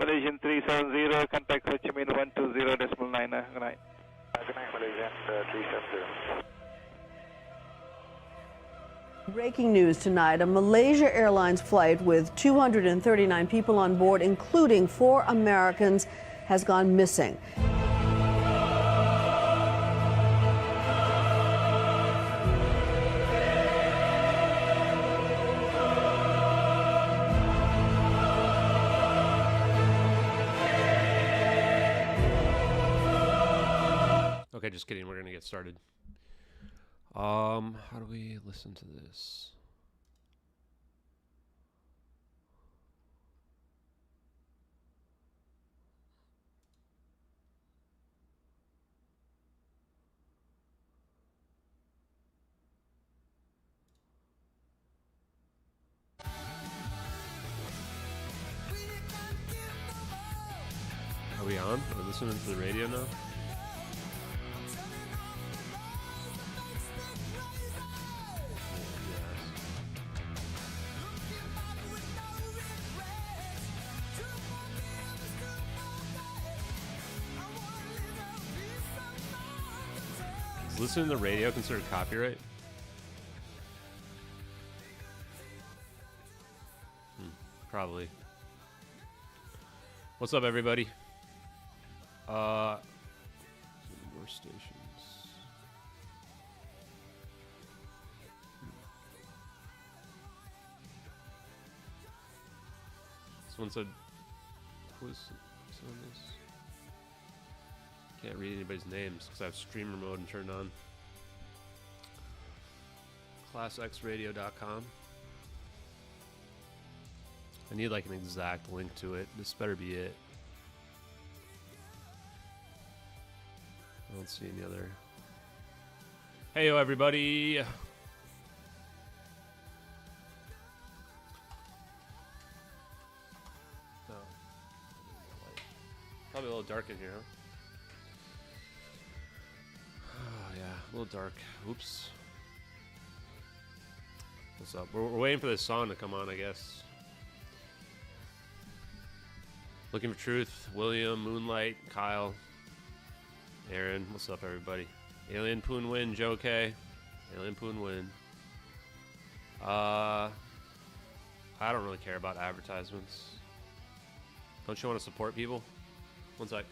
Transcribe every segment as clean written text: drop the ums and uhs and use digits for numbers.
Malaysian 370, contact Ho Chi Minh 120.9. Good night. Good night, Malaysian 370. Breaking news tonight, a Malaysia Airlines flight with 239 people on board, including 4 Americans, has gone missing. Okay, just kidding. We're going to get started. How do we listen to this? Are we on? Are we listening to the radio now? Listening to the radio considered copyright? Probably. What's up, everybody? More stations. Someone said, who's on this? Can't read anybody's names because I have streamer mode and turned on. ClassXradio.com. I need like an exact link to it. This better be it. I don't see any other. Heyo, everybody. Oh. Probably a little dark in here, huh? Oh, yeah, a little dark. Oops. What's up? We're waiting for this song to come on, I guess. Looking for Truth, William, Moonlight, Kyle, Aaron. What's up, everybody? Alien Poon Win, Joe K. Alien Poon Win. I don't really care about advertisements. Don't you want to support people? One sec.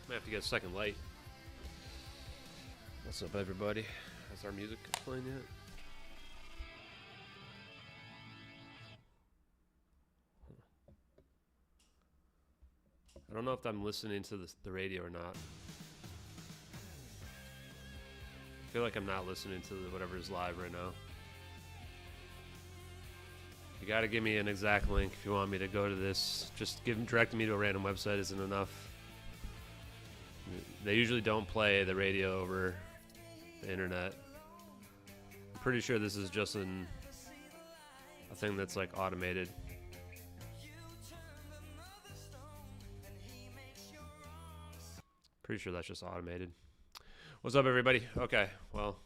Might have to get a second light. What's up, everybody? Has our music playing yet? I don't know if I'm listening to the radio or not. I feel like I'm not listening to whatever is live right now. You gotta give me an exact link if you want me to go to this. Just directing me to a random website isn't enough. They usually don't play the radio over the internet. I'm pretty sure this is just a thing that's like automated. Pretty sure that's just automated. What's up, everybody? Okay, well,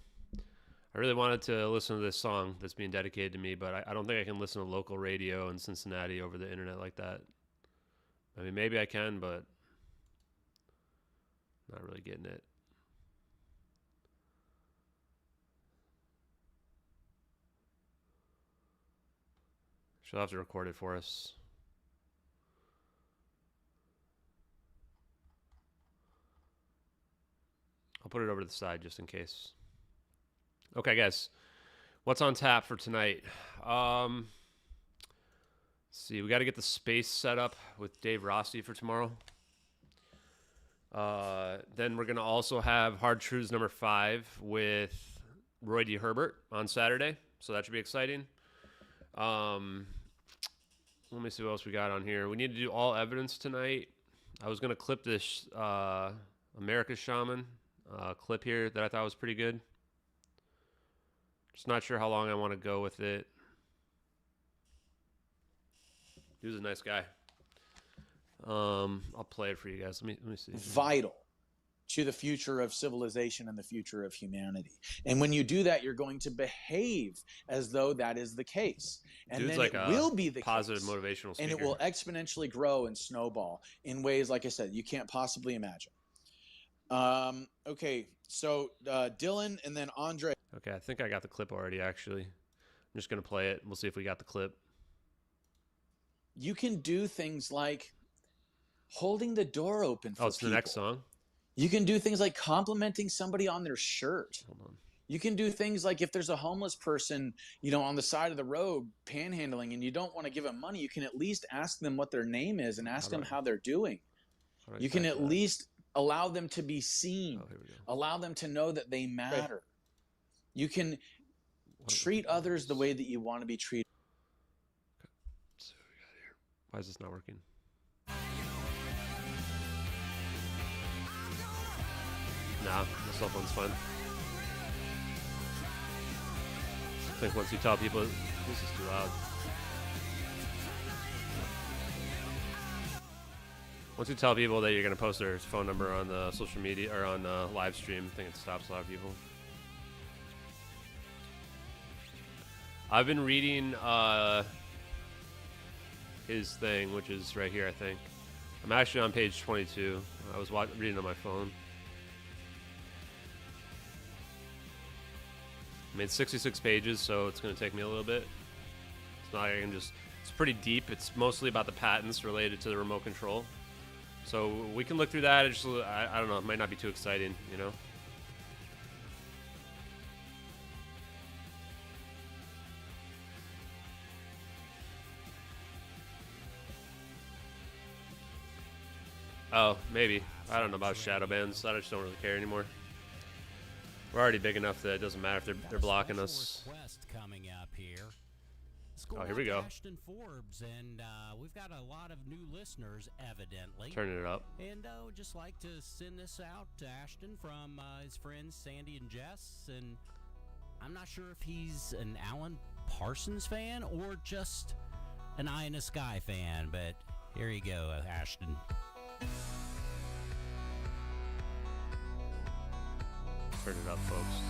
I really wanted to listen to this song that's being dedicated to me, but I don't think I can listen to local radio in Cincinnati over the internet like that. I mean, maybe I can, but not really getting it. She'll have to record it for us. I'll put it over to the side just in case. Okay, guys. What's on tap for tonight? Let's see. We got to get the space set up with Dave Rossi for tomorrow. Then we're going to also have Hard Truths number 5 with Roy D. Herbert on Saturday. So that should be exciting. Let me see what else we got on here. We need to do all evidence tonight. I was going to clip this America's Shaman clip here that I thought was pretty good. Just not sure how long I want to go with it. He was a nice guy. I'll play it for you guys. Let me see. Vital to the future of civilization and the future of humanity. And when you do that, you're going to behave as though that is the case. And Dude's then like it will be the positive case. Motivational speaker. And it will exponentially grow and snowball in ways, like I said, you can't possibly imagine. Okay, so Dylan and then Andre. Okay, I think I got the clip already, actually. I'm just going to play it. We'll see if we got the clip. You can do things like holding the door open for Oh, it's people. the next song? You can do things like complimenting somebody on their shirt. Hold on. You can do things like if there's a homeless person, on the side of the road panhandling and you don't want to give them money, you can at least ask them what their name is and ask them how they're doing. You can at least allow them to be seen. Oh, here we go. Allow them to know that they matter. You can treat others the way that you want to be treated. Let's see what we got here. Why is this not working? Nah, my cell phone's fine. I think once you tell people, this is too loud. Once you tell people that you're going to post their phone number on the social media or on the live stream, I think it stops a lot of people. I've been reading his thing, which is right here, I think. I'm actually on page 22. I was reading on my phone. I mean, it's 66 pages, so it's going to take me a little bit. It's not like I can just... It's pretty deep. It's mostly about the patents related to the remote control. So we can look through that. It's just, I don't know. It might not be too exciting, Oh, maybe. I don't know about shadow bans. I just don't really care anymore. We're already big enough that it doesn't matter if they're blocking us. Coming up here. Oh, here we go. Ashton Forbes, and we've got a lot of new listeners, evidently. Turning it up. And I would just like to send this out to Ashton from his friends Sandy and Jess. And I'm not sure if he's an Alan Parsons fan or just an Eye in the Sky fan, but here you go, Ashton. Turn it up, folks.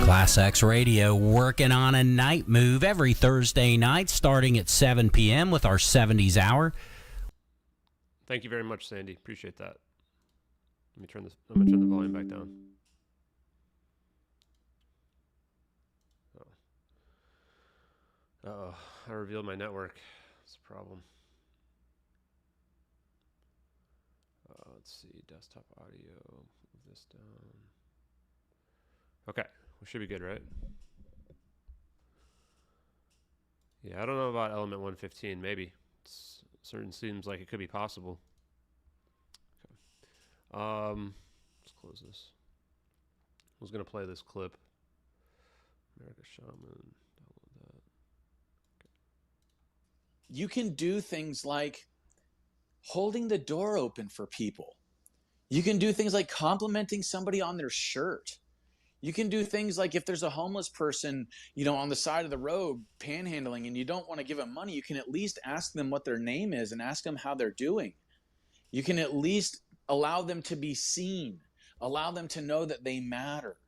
Class X Radio working on a night move every Thursday night starting at 7 p.m. with our 70s hour. Thank you very much, Sandy. Appreciate that. Let me turn this. I'm gonna turn the volume back down. Oh, I revealed my network. That's a problem. Let's see, desktop audio. Move this down. Okay, we should be good, right? Yeah, I don't know about element 115. Maybe. Certain seems like it could be possible. Okay. Let's close this. I was gonna play this clip. America Shaman. Download that. Okay. You can do things like holding the door open for people. You can do things like complimenting somebody on their shirt. You can do things like if there's a homeless person, on the side of the road panhandling and you don't want to give them money, you can at least ask them what their name is and ask them how they're doing. You can at least allow them to be seen, allow them to know that they matter.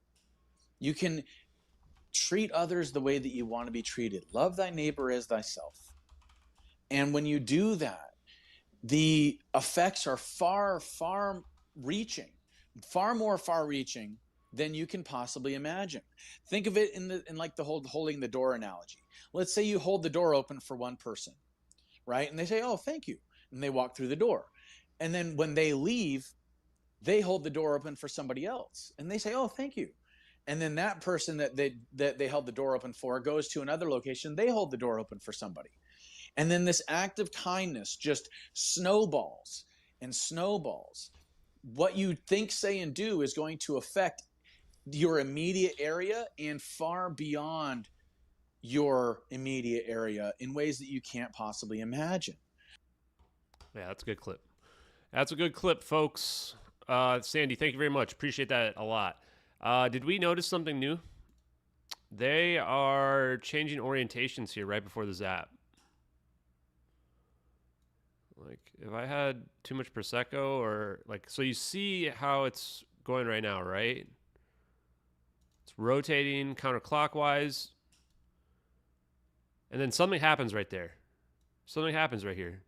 You can treat others the way that you want to be treated. Love thy neighbor as thyself. And when you do that, the effects are far more far-reaching than you can possibly imagine. Think of it in like the whole holding the door analogy. Let's say you hold the door open for one person, right? And they say, "Oh, thank you," and they walk through the door. And then when they leave, they hold the door open for somebody else, and they say, "Oh, thank you." And then that person that they held the door open for goes to another location. They hold the door open for somebody. And then this act of kindness just snowballs and snowballs. What you think, say, and do is going to affect your immediate area and far beyond your immediate area in ways that you can't possibly imagine. Yeah, that's a good clip. That's a good clip, folks. Sandy, thank you very much. Appreciate that a lot. Did we notice something new? They are changing orientations here right before the zap. Like, if I had too much Prosecco or, like, so you see how it's going right now, right? It's rotating counterclockwise. And then something happens right there. Something happens right here.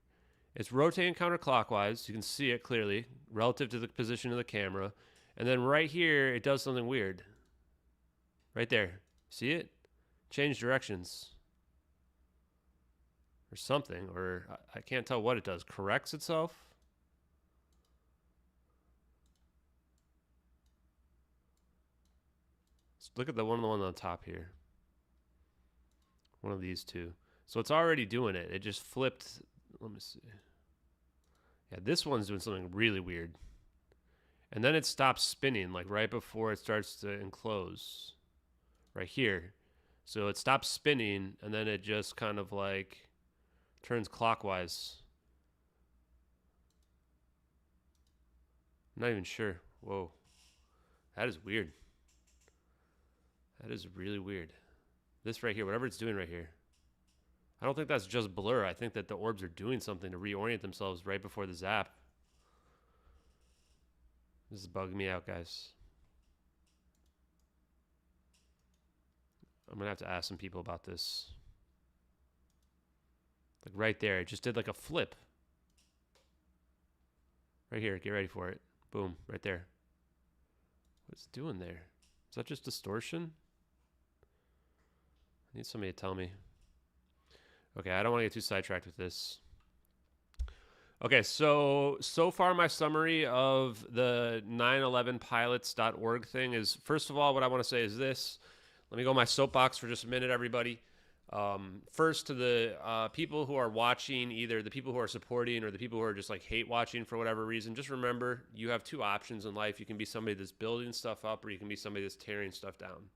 It's rotating counterclockwise. You can see it clearly relative to the position of the camera. And then right here, it does something weird. Right there. See it? Change directions. Or something. Or I can't tell what it does. Corrects itself? Let's look at the one on the top here. One of these two. So it's already doing it. It just flipped. Let me see. Yeah, this one's doing something really weird. And then it stops spinning, like right before it starts to enclose. Right here. So it stops spinning, and then it just kind of like turns clockwise. I'm not even sure. Whoa. That is weird. That is really weird. This right here, whatever it's doing right here. I don't think that's just blur. I think that the orbs are doing something to reorient themselves right before the zap. This is bugging me out, guys. I'm going to have to ask some people about this. Like right there, it just did like a flip. Right here, get ready for it. Boom, right there. What's it doing there? Is that just distortion? I need somebody to tell me. Okay, I don't want to get too sidetracked with this. Okay, so far my summary of the 911pilots.org thing is, first of all, what I want to say is this. Let me go my soapbox for just a minute, everybody. First, to the people who are watching, either the people who are supporting or the people who are just like hate watching for whatever reason, just remember you have two options in life. You can be somebody that's building stuff up, or you can be somebody that's tearing stuff down.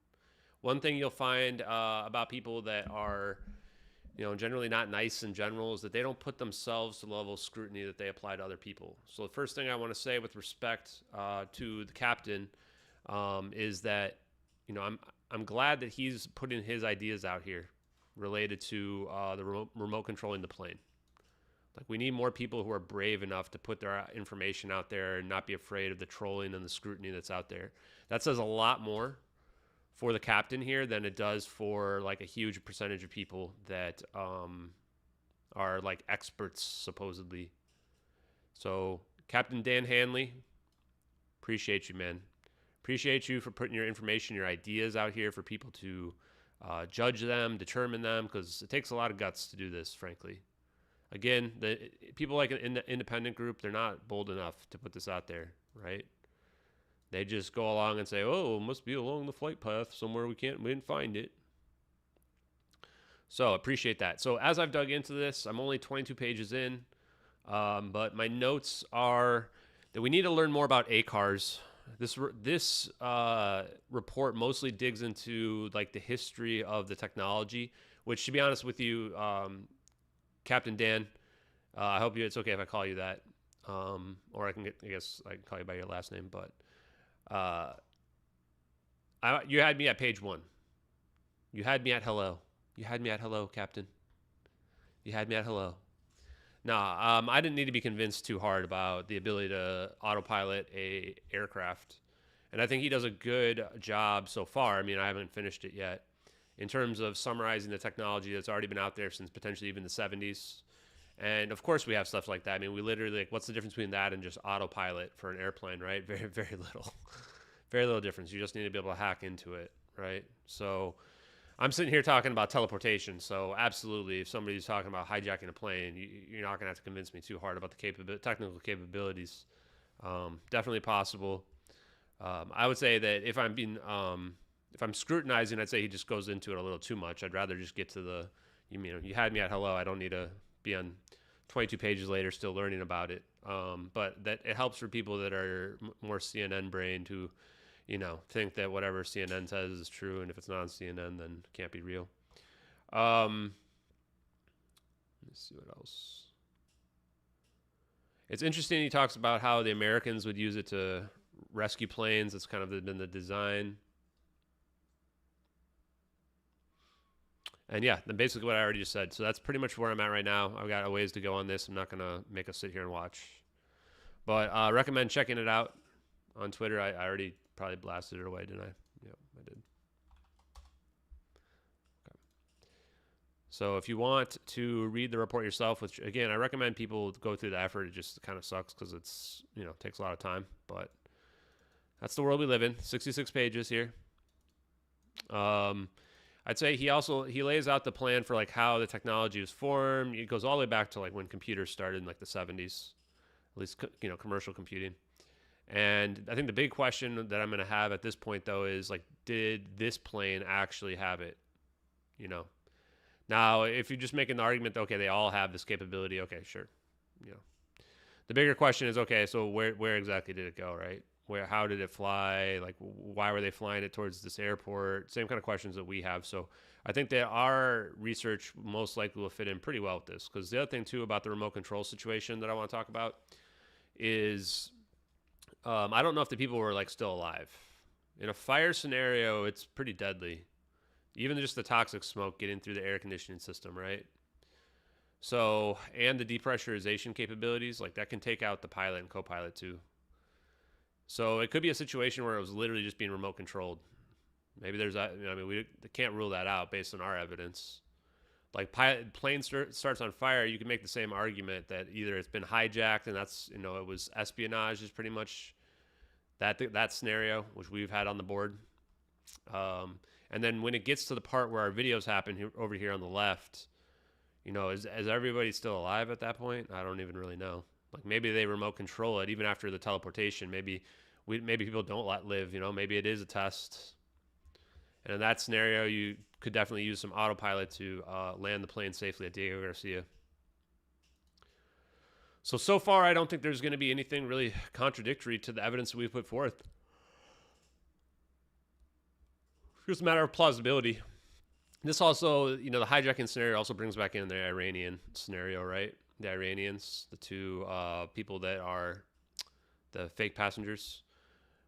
One thing you'll find about people that are, generally not nice in general, is that they don't put themselves to the level of scrutiny that they apply to other people. So the first thing I want to say with respect to the captain is that, I'm glad that he's putting his ideas out here related to the remote controlling the plane. Like, we need more people who are brave enough to put their information out there and not be afraid of the trolling and the scrutiny that's out there. That says a lot more for the captain here than it does for like a huge percentage of people that are like experts supposedly. So Captain Dan Hanley, appreciate you, man. Appreciate you for putting your information, your ideas out here for people to judge them, determine them, because it takes a lot of guts to do this, frankly. Again, the people like in the independent group, they're not bold enough to put this out there, right? They just go along and say, "Oh, it must be along the flight path somewhere we didn't find it." So appreciate that. So as I've dug into this, I'm only 22 pages in, but my notes are that we need to learn more about ACARs. This report mostly digs into like the history of the technology, which, to be honest with you, Captain Dan, I hope it's okay if I call you that, or I guess I can call you by your last name. But you had me at page 1. You had me at hello. You had me at hello, Captain. You had me at hello. No, I didn't need to be convinced too hard about the ability to autopilot a aircraft. And I think he does a good job so far. I mean, I haven't finished it yet in terms of summarizing the technology that's already been out there since potentially even the 70s. And of course we have stuff like that. I mean, we literally, like, what's the difference between that and just autopilot for an airplane, right? Very, very little. Very little difference. You just need to be able to hack into it, right? So I'm sitting here talking about teleportation. So absolutely, if somebody's talking about hijacking a plane, you're not going to have to convince me too hard about the technical capabilities. Definitely possible. I would say that if I'm scrutinizing, I'd say he just goes into it a little too much. I'd rather just get to you had me at hello. I don't need to be on 22 pages later still learning about it. But that it helps for people that are more CNN brained who, think that whatever CNN says is true, and if it's not on CNN, then it can't be real. Let's see what else. It's interesting he talks about how the Americans would use it to rescue planes. That's kind of been the design. And yeah, then basically what I already just said. So that's pretty much where I'm at right now. I've got a ways to go on this. I'm not going to make us sit here and watch. But I recommend checking it out on Twitter. I already probably blasted it away, didn't I? Yep, I did. Okay. So if you want to read the report yourself, which, again, I recommend people go through the effort. It just kind of sucks because it's, takes a lot of time. But that's the world we live in. 66 pages here. I'd say he lays out the plan for like how the technology was formed. It goes all the way back to like when computers started in like the 70s, at least, commercial computing. And I think the big question that I'm going to have at this point though is like, did this plane actually have it? Now if you're just making the argument that, okay, they all have this capability. Okay, sure. The bigger question is, okay, so where exactly did it go? Right? How did it fly? Like, why were they flying it towards this airport? Same kind of questions that we have. So I think that our research most likely will fit in pretty well with this. Because the other thing, too, about the remote control situation that I want to talk about is I don't know if the people were, like, still alive. In a fire scenario, it's pretty deadly. Even just the toxic smoke getting through the air conditioning system, right? So, and the depressurization capabilities, like, that can take out the pilot and co-pilot, too. So it could be a situation where it was literally just being remote controlled. Maybe there's that. We can't rule that out based on our evidence. Like plane starts on fire, you can make the same argument that either it's been hijacked and that's it was espionage is pretty much that scenario which we've had on the board. And then when it gets to the part where our videos happen over here on the left, is everybody still alive at that point? I don't even really know. Like maybe they remote control it even after the teleportation. Maybe people don't live. Maybe it is a test. And in that scenario, you could definitely use some autopilot to land the plane safely at Diego Garcia. So far, I don't think there's going to be anything really contradictory to the evidence that we've put forth. It's just a matter of plausibility. This also, the hijacking scenario also brings back in the Iranian scenario, right? The Iranians, the two people that are the fake passengers.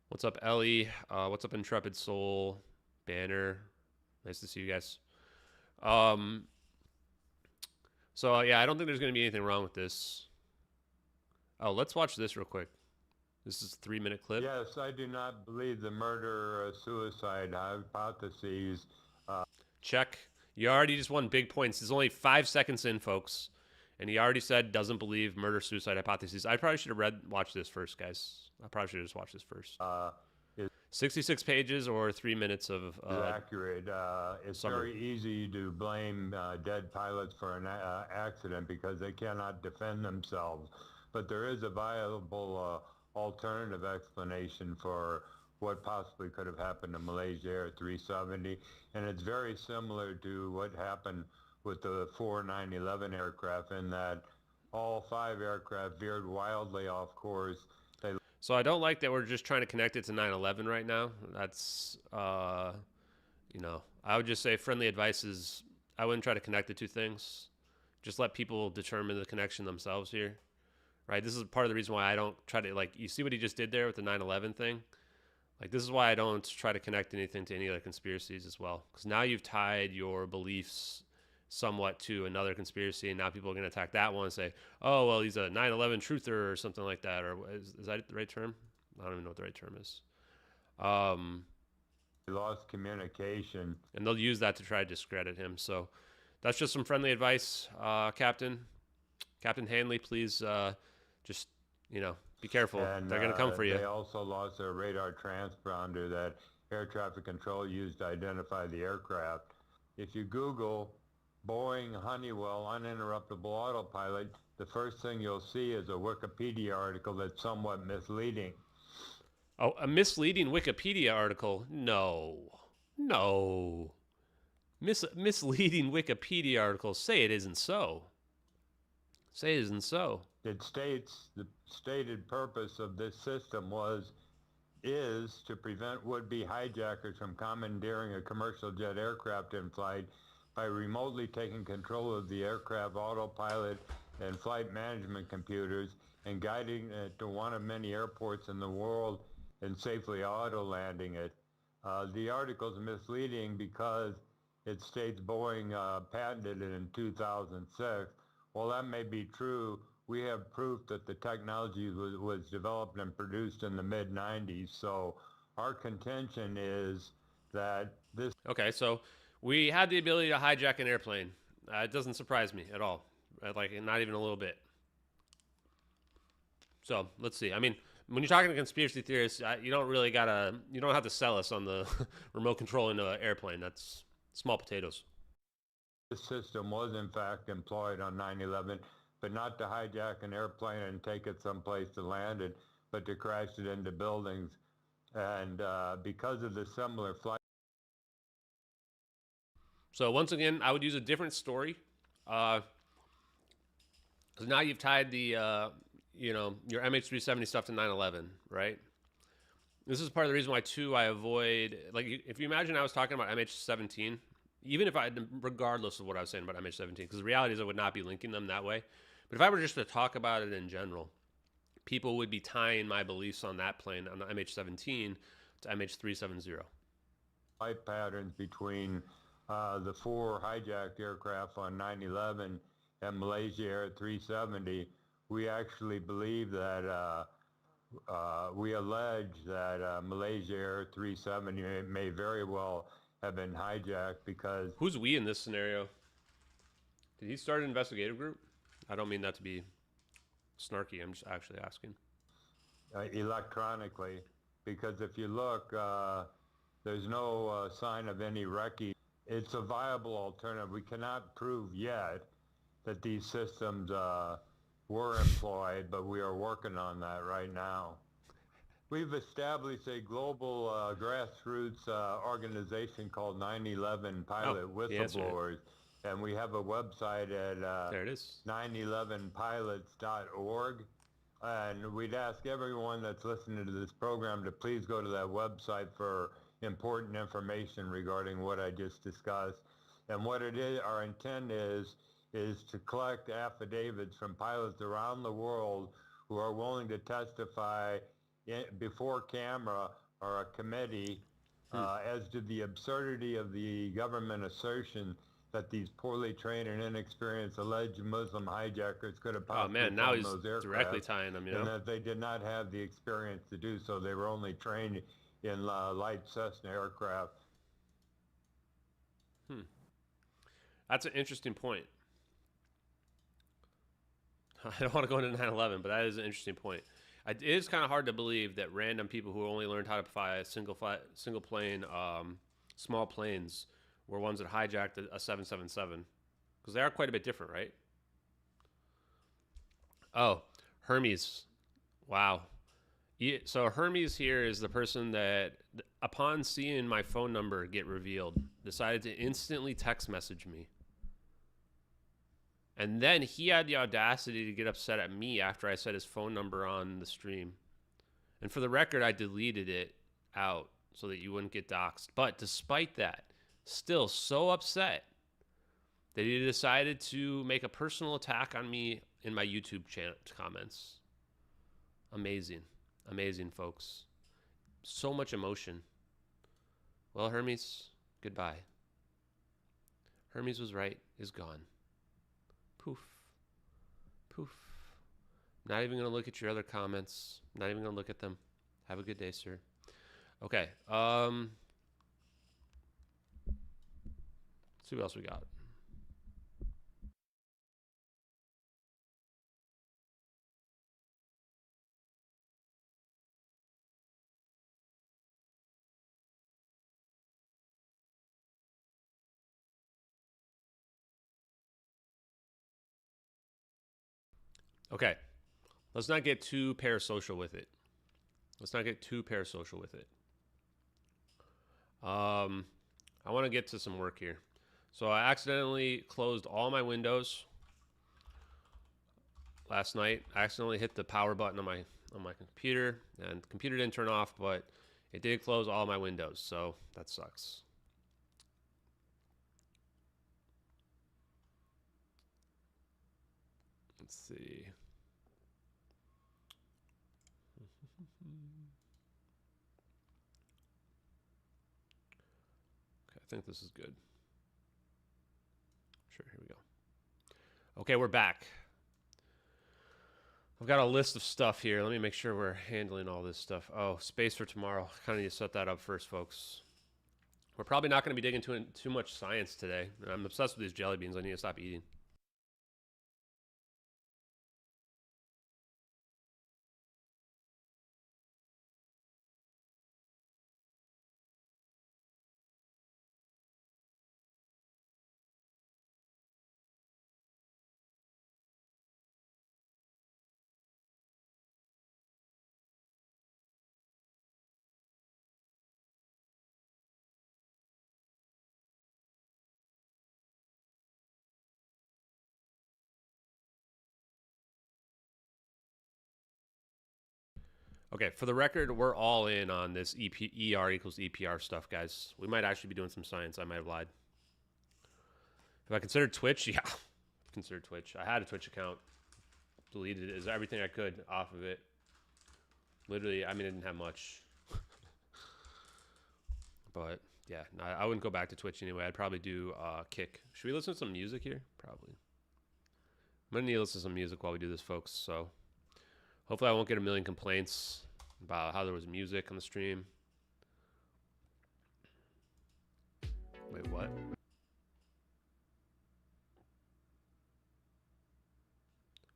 What's up, Ellie? What's up, Intrepid Soul? Banner. Nice to see you guys. So, yeah, I don't think there's going to be anything wrong with this. Oh, let's watch this real quick. This is a 3-minute clip. Yes, I do not believe the murder-suicide hypotheses. Check. You already just won big points. It's only 5 seconds in, folks. And he already said doesn't believe murder-suicide hypotheses. I probably should have watched this first, guys. I probably should have just watched this first. 66 pages or 3 minutes of accurate. It's summary. very easy to blame dead pilots for an accident because they cannot defend themselves. But there is a viable alternative explanation for what possibly could have happened to Malaysia Air 370, and it's very similar to what happened with the 4 9/11 aircraft, in that all 5 aircraft veered wildly off course. So I don't like that we're just trying to connect it to 9/11 right now. That's, you know, I would just say friendly advice is I wouldn't try to connect the two things. Just let people determine the connection themselves here, right? This is part of the reason why I don't try to, like, you see what he just did there with the 9/11 thing? Like, this is why I don't try to connect anything to any other conspiracies as well. Because now you've tied your beliefs somewhat to another conspiracy, and now people are going to attack that one and say, oh, well, he's a 9/11 truther or something like that. Or is that the right term? I don't even know what the right term is. They lost communication. And they'll use that to try to discredit him. So that's just some friendly advice, Captain Hanley. Please just, you know, be careful. And they're going to come for you. They also lost their radar transponder that air traffic control used to identify the aircraft. If you Google Boeing Honeywell uninterruptible autopilot, the first thing you'll see is a Wikipedia article that's somewhat misleading. Oh, a misleading Wikipedia article? No. Misleading Wikipedia article. Say it isn't so. Say it isn't so. It states the stated purpose of this system is to prevent would-be hijackers from commandeering a commercial jet aircraft in flight by remotely taking control of the aircraft autopilot and flight management computers and guiding it to one of many airports in the world and safely auto-landing it. The article is misleading because it states Boeing patented it in 2006. While that may be true, we have proof that the technology was developed and produced in the mid-90s. So our contention is that this... Okay, so we had the ability to hijack an airplane. It doesn't surprise me at all. Like, not even a little bit. So let's see. I mean, when you're talking to conspiracy theorists, you don't have to sell us on the remote control into an airplane. That's small potatoes. This system was in fact employed on 9/11, but not to hijack an airplane and take it someplace to land it, but to crash it into buildings. And because of the similar flight... So once again, I would use a different story. Because now you've tied the, you know, your MH370 stuff to 9/11, right? This is part of the reason why, too, I avoid, like, if you imagine I was talking about MH17, even if regardless of what I was saying about MH17, because the reality is I would not be linking them that way. But if I were just to talk about it in general, people would be tying my beliefs on that plane, on the MH17, to MH370. Flight patterns between the 4 hijacked aircraft on 9/11 and Malaysia Air 370, we actually believe that, we allege that Malaysia Air 370 may very well have been hijacked because... Who's we in this scenario? Did he start an investigative group? I don't mean that to be snarky. I'm just actually asking. Electronically, because if you look, there's no sign of any wreckage. It's a viable alternative. We cannot prove yet that these systems were employed, but we are working on that right now. We've established a global grassroots organization called 9/11 Pilot Whistleblowers, and we have a website at there it is, 911pilots.org. And we'd ask everyone that's listening to this program to please go to that website for important information regarding what I just discussed. And what it is, our intent is to collect affidavits from pilots around the world who are willing to testify before camera or a committee as to the absurdity of the government assertion that these poorly trained and inexperienced alleged Muslim hijackers could have possibly Oh man, now flown he's those aircraft, directly tying them, you know? and that they did not have the experience to do so. They were only trained in light Cessna aircraft. That's an interesting point. I don't want to go into 9/11, but that is an interesting point. It is kind of hard to believe that random people who only learned how to fly a single plane, small planes, were ones that hijacked a 777, because they are quite a bit different, right? Oh, Hermes. Wow. So Hermes here is the person that, upon seeing my phone number get revealed, decided to instantly text message me. And then he had the audacity to get upset at me after I said his phone number on the stream. And for the record, I deleted it out so that you wouldn't get doxxed. But despite that, still so upset that he decided to make a personal attack on me in my YouTube channel comments. Amazing. Amazing, folks. So much emotion. Well, Hermes, goodbye. Hermes was right, is gone. Poof. Poof. Not even going to look at your other comments. Not even going to look at them. Have a good day, sir. Okay. Let's see what else we got. Okay, let's not get too parasocial with it. I want to get to some work here. So I accidentally closed all my windows last night. I accidentally hit the power button on my computer, and the computer didn't turn off, but it did close all my windows, so that sucks. Let's see. Okay, I think this is good. Sure, here we go. Okay, we're back. I've got a list of stuff here. Let me make sure we're handling all this stuff. Oh, space for tomorrow. Kind of need to set that up first, folks. We're probably not going to be digging into too much science today. I'm obsessed with these jelly beans. I need to stop eating. Okay, for the record, we're all in on this ER equals EPR stuff, guys. We might actually be doing some science. I might have lied. Have I considered Twitch? Yeah, considered Twitch. I had a Twitch account. Deleted it. Is everything I could off of it. Literally, I mean, I didn't have much. But, yeah, no, I wouldn't go back to Twitch anyway. I'd probably do Kick. Should we listen to some music here? Probably. I'm going to need to listen to some music while we do this, folks, so... Hopefully I won't get a million complaints about how there was music on the stream. Wait, what?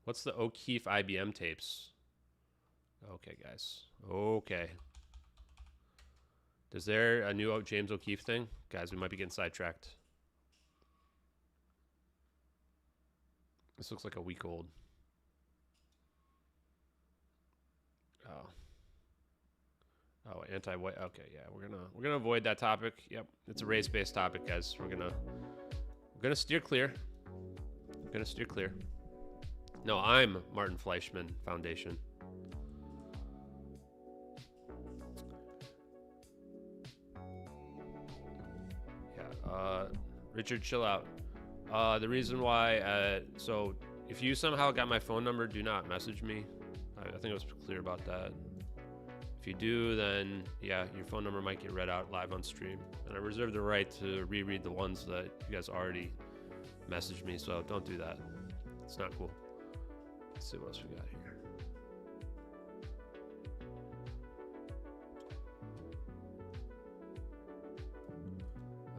What's the O'Keefe IBM tapes? Okay, guys. Okay. Is there a new James O'Keefe thing? Guys, we might be getting sidetracked. This looks like a week old. Oh, anti-white. Okay, yeah, we're gonna avoid that topic. Yep, it's a race-based topic, guys. We're gonna steer clear. We're gonna steer clear. No, I'm Martin Fleischman Foundation. Yeah, Richard, chill out. The reason why, so if you somehow got my phone number, do not message me. I think I was clear about that. If you do, then yeah, your phone number might get read out live on stream. And I reserve the right to reread the ones that you guys already messaged me, so don't do that. It's not cool. Let's see what else we got here.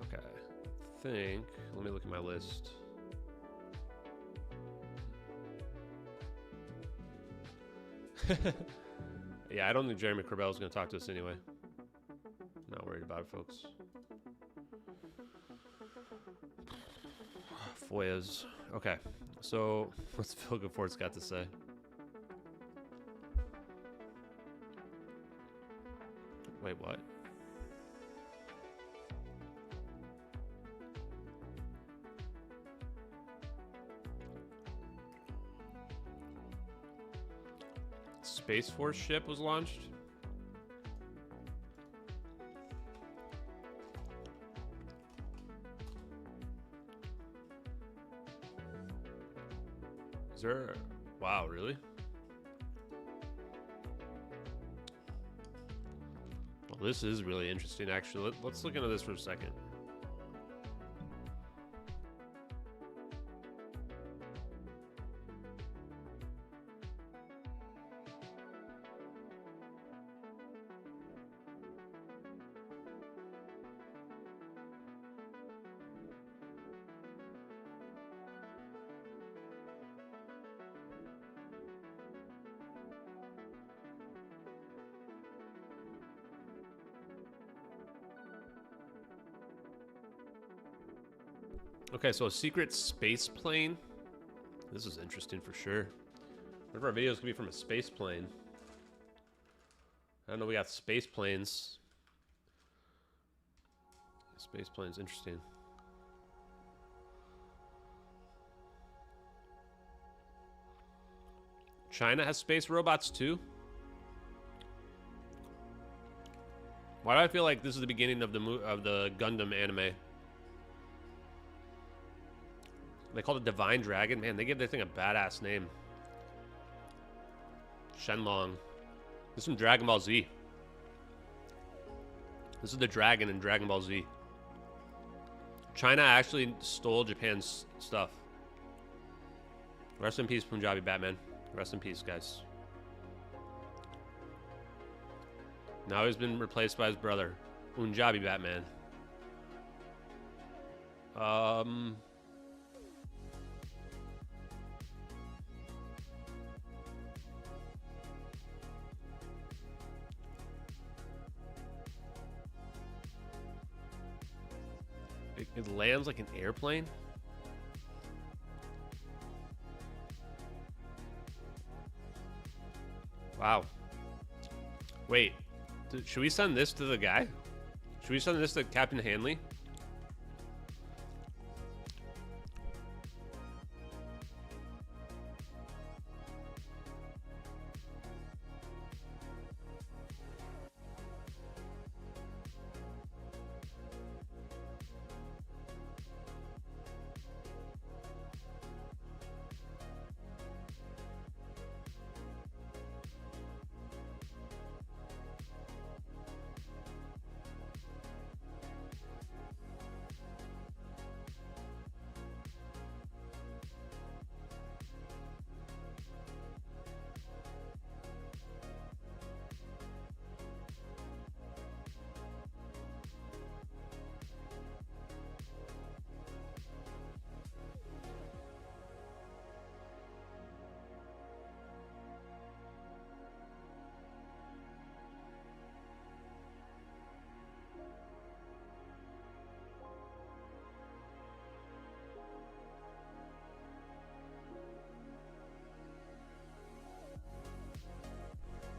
Okay, I think, let me look at my list. Yeah, I don't think Jeremy Corbell is going to talk to us anyway. Not worried about it, folks. FOIAs. Okay, so what's Phil Gafort's got to say? Wait, what? Space Force ship was launched? Is there... Wow, really? Well, this is really interesting, actually. Let's look into this for a second. Okay, so a secret space plane. This is interesting for sure. One of our videos could be from a space plane. I don't know, we got space planes. Space planes, interesting. China has space robots too? Why do I feel like this is the beginning of the Gundam anime? They call it Divine Dragon. Man, they give their thing a badass name. Shenlong. This is from Dragon Ball Z. This is the dragon in Dragon Ball Z. China actually stole Japan's stuff. Rest in peace, Punjabi Batman. Rest in peace, guys. Now he's been replaced by his brother, Punjabi Batman. It lands like an airplane? Wow. Wait, should we send this to the guy? Should we send this to Captain Hanley?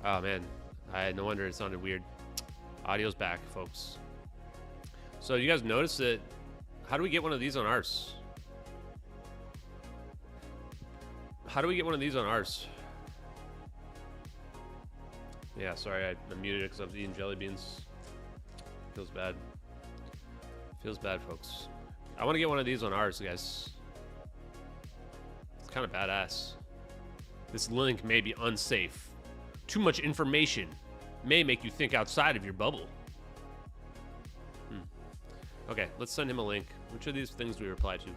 Oh man, no wonder it sounded weird. Audio's back, folks. So you guys notice that? How do we get one of these on ours? How do we get one of these on ours? Yeah, sorry, I muted it because I was eating jelly beans. Feels bad. Feels bad, folks. I want to get one of these on ours, guys. It's kind of badass. This link may be unsafe. Too much information may make you think outside of your bubble. Okay, let's send him a link. Which of these things do we reply to?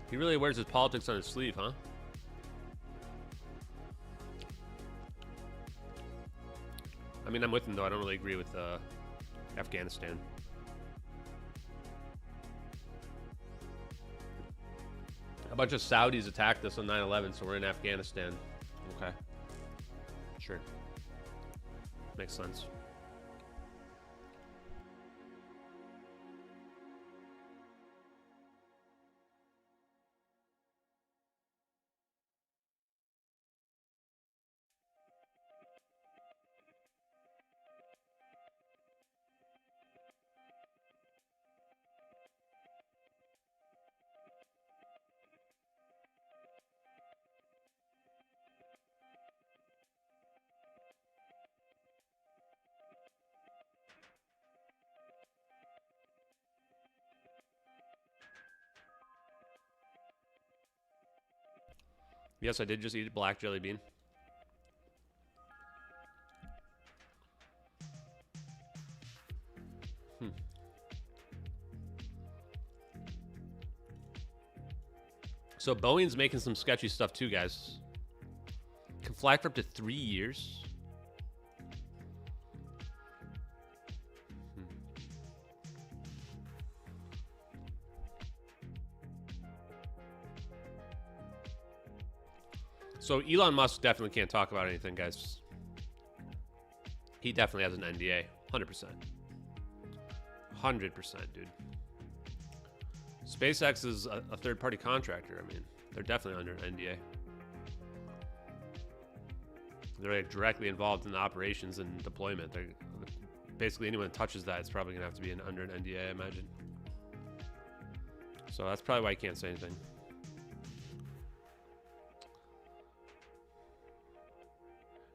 He really wears his politics on his sleeve, huh? I mean, I'm with him, though. I don't really agree with Afghanistan. A bunch of Saudis attacked us on 9/11, so we're in Afghanistan. Okay. Sure. Makes sense. Yes, I did just eat a black jelly bean. So Boeing's making some sketchy stuff too, guys. Can fly for up to 3 years. So Elon Musk definitely can't talk about anything, guys. He definitely has an NDA. 100%. 100%, dude. SpaceX is a third-party contractor. I mean, they're definitely under an NDA. They're like directly involved in the operations and deployment. They're basically anyone that touches that is probably gonna have to be under an NDA, I imagine. So that's probably why he can't say anything.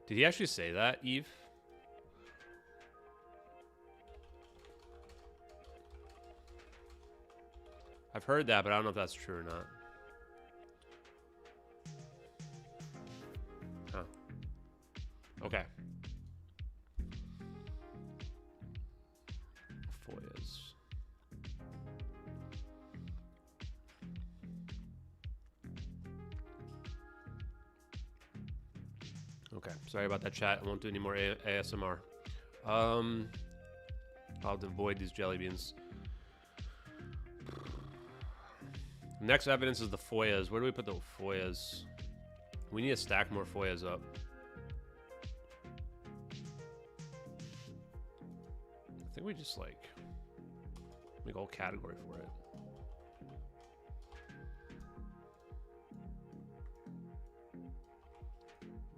Did he actually say that, Eve? I've heard that, but I don't know if that's true or not. Huh. Okay. FOIAs. Okay, sorry about that, chat. I won't do any more ASMR. I'll have to avoid these jelly beans. Next evidence is the FOIAs. Where do we put the FOIAs? We need to stack more FOIAs up. I think we just like make a whole category for it.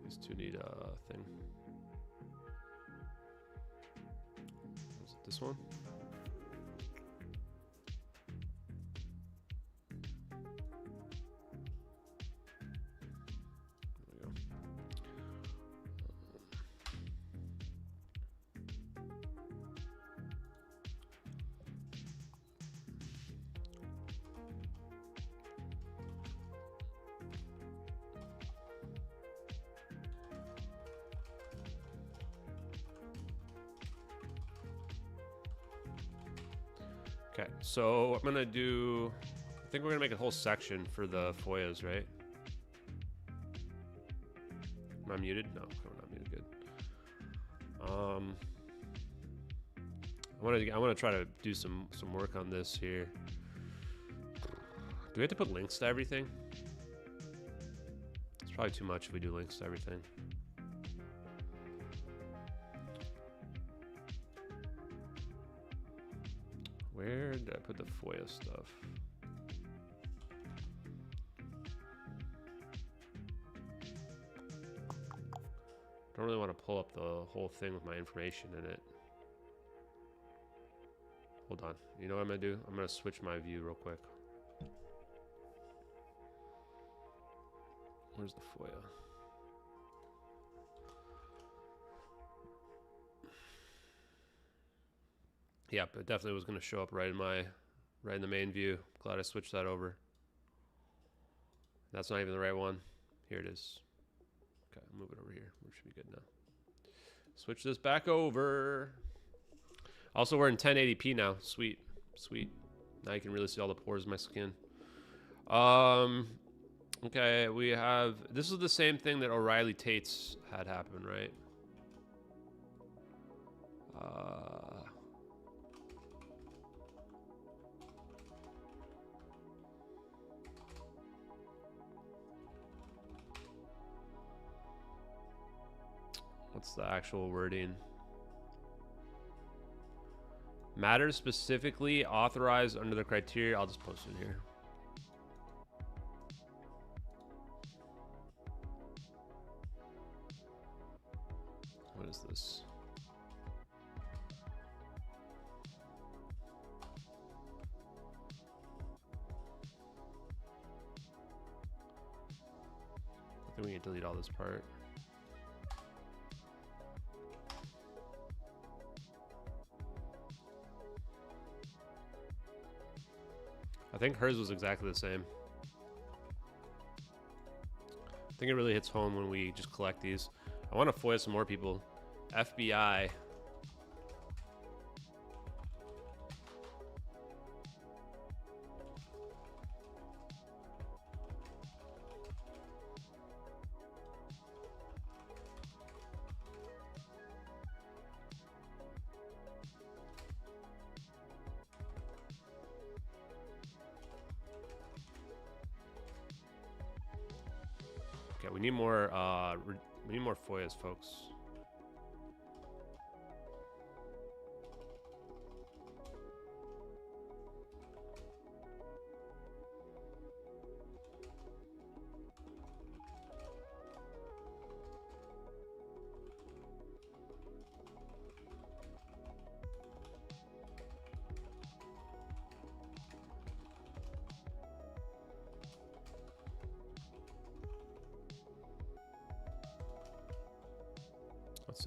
These two need a thing. Is it this one? Okay, so I'm gonna do, I think we're gonna make a whole section for the FOIAs, right? Am I muted? No, I'm not muted. Good. I want to try to do some work on this here. Do we have to put links to everything? It's probably too much if we do links to everything. Where did I put the FOIA stuff? Don't really want to pull up the whole thing with my information in it. Hold on. You know what I'm going to do? I'm going to switch my view real quick. Where's the FOIA? Yep, it definitely was going to show up right in the main view. Glad I switched that over. That's not even the right one. Here it is. Okay, I'll move it over here. We should be good now. Switch this back over. Also, we're in 1080p now. Sweet, sweet. Now you can really see all the pores in my skin. Okay, we have... This is the same thing that O'Reilly Tate's had happen, right? What's the actual wording? Matters specifically authorized under the criteria. I'll just post it here. What is this? I think we can delete all this part. I think hers was exactly the same. I think it really hits home when we just collect these. I want to FOIA some more people. FBI. Okay, we need more FOIAs, folks.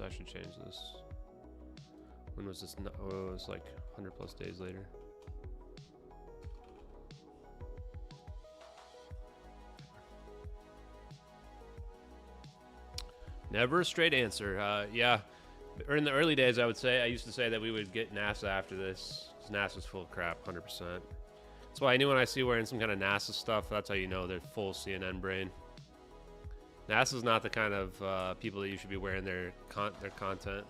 I should change this. When was this? Oh, it was like 100 plus days later. Never a straight answer. Yeah, in the early days, I used to say that we would get NASA after this, because NASA's full of crap, 100%. That's why anyone I see wearing some kind of NASA stuff, that's how you know they're full CNN brain. NASA's not the kind of people that you should be wearing their content.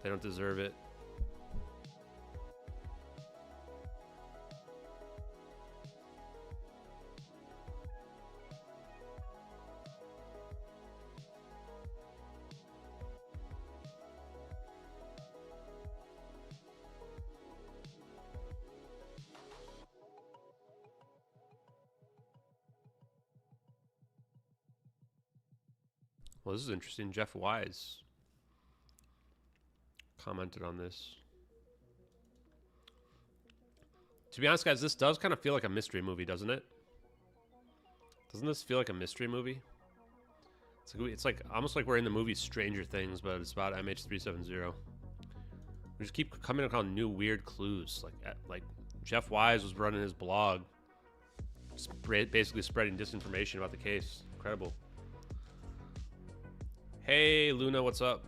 They don't deserve it. Well, this is interesting. Jeff Wise commented on this. To be honest, guys, this does kind of feel like a mystery movie, doesn't it? Doesn't this feel like a mystery movie? It's like almost like we're in the movie Stranger Things, but it's about MH370. We just keep coming upon new weird clues. Like Jeff Wise was running his blog, basically spreading disinformation about the case. Incredible. Hey, Luna, what's up?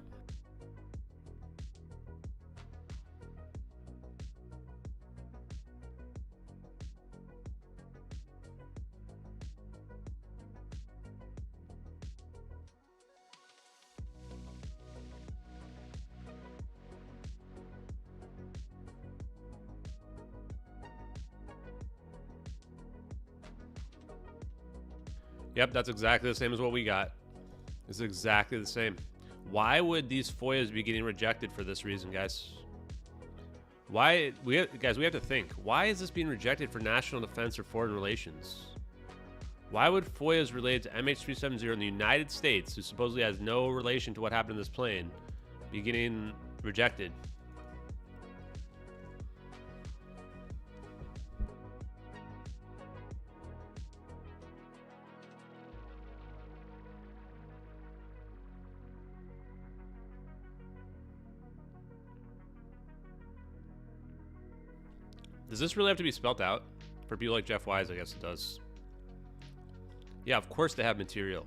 Yep, that's exactly the same as what we got. It's exactly the same. Why would these FOIAs be getting rejected for this reason, guys? Why? We have to think. Why is this being rejected for national defense or foreign relations? Why would FOIAs related to MH370 in the United States, who supposedly has no relation to what happened in this plane, be getting rejected? Does this really have to be spelt out? For people like Jeff Wise, I guess it does. Yeah, of course they have material.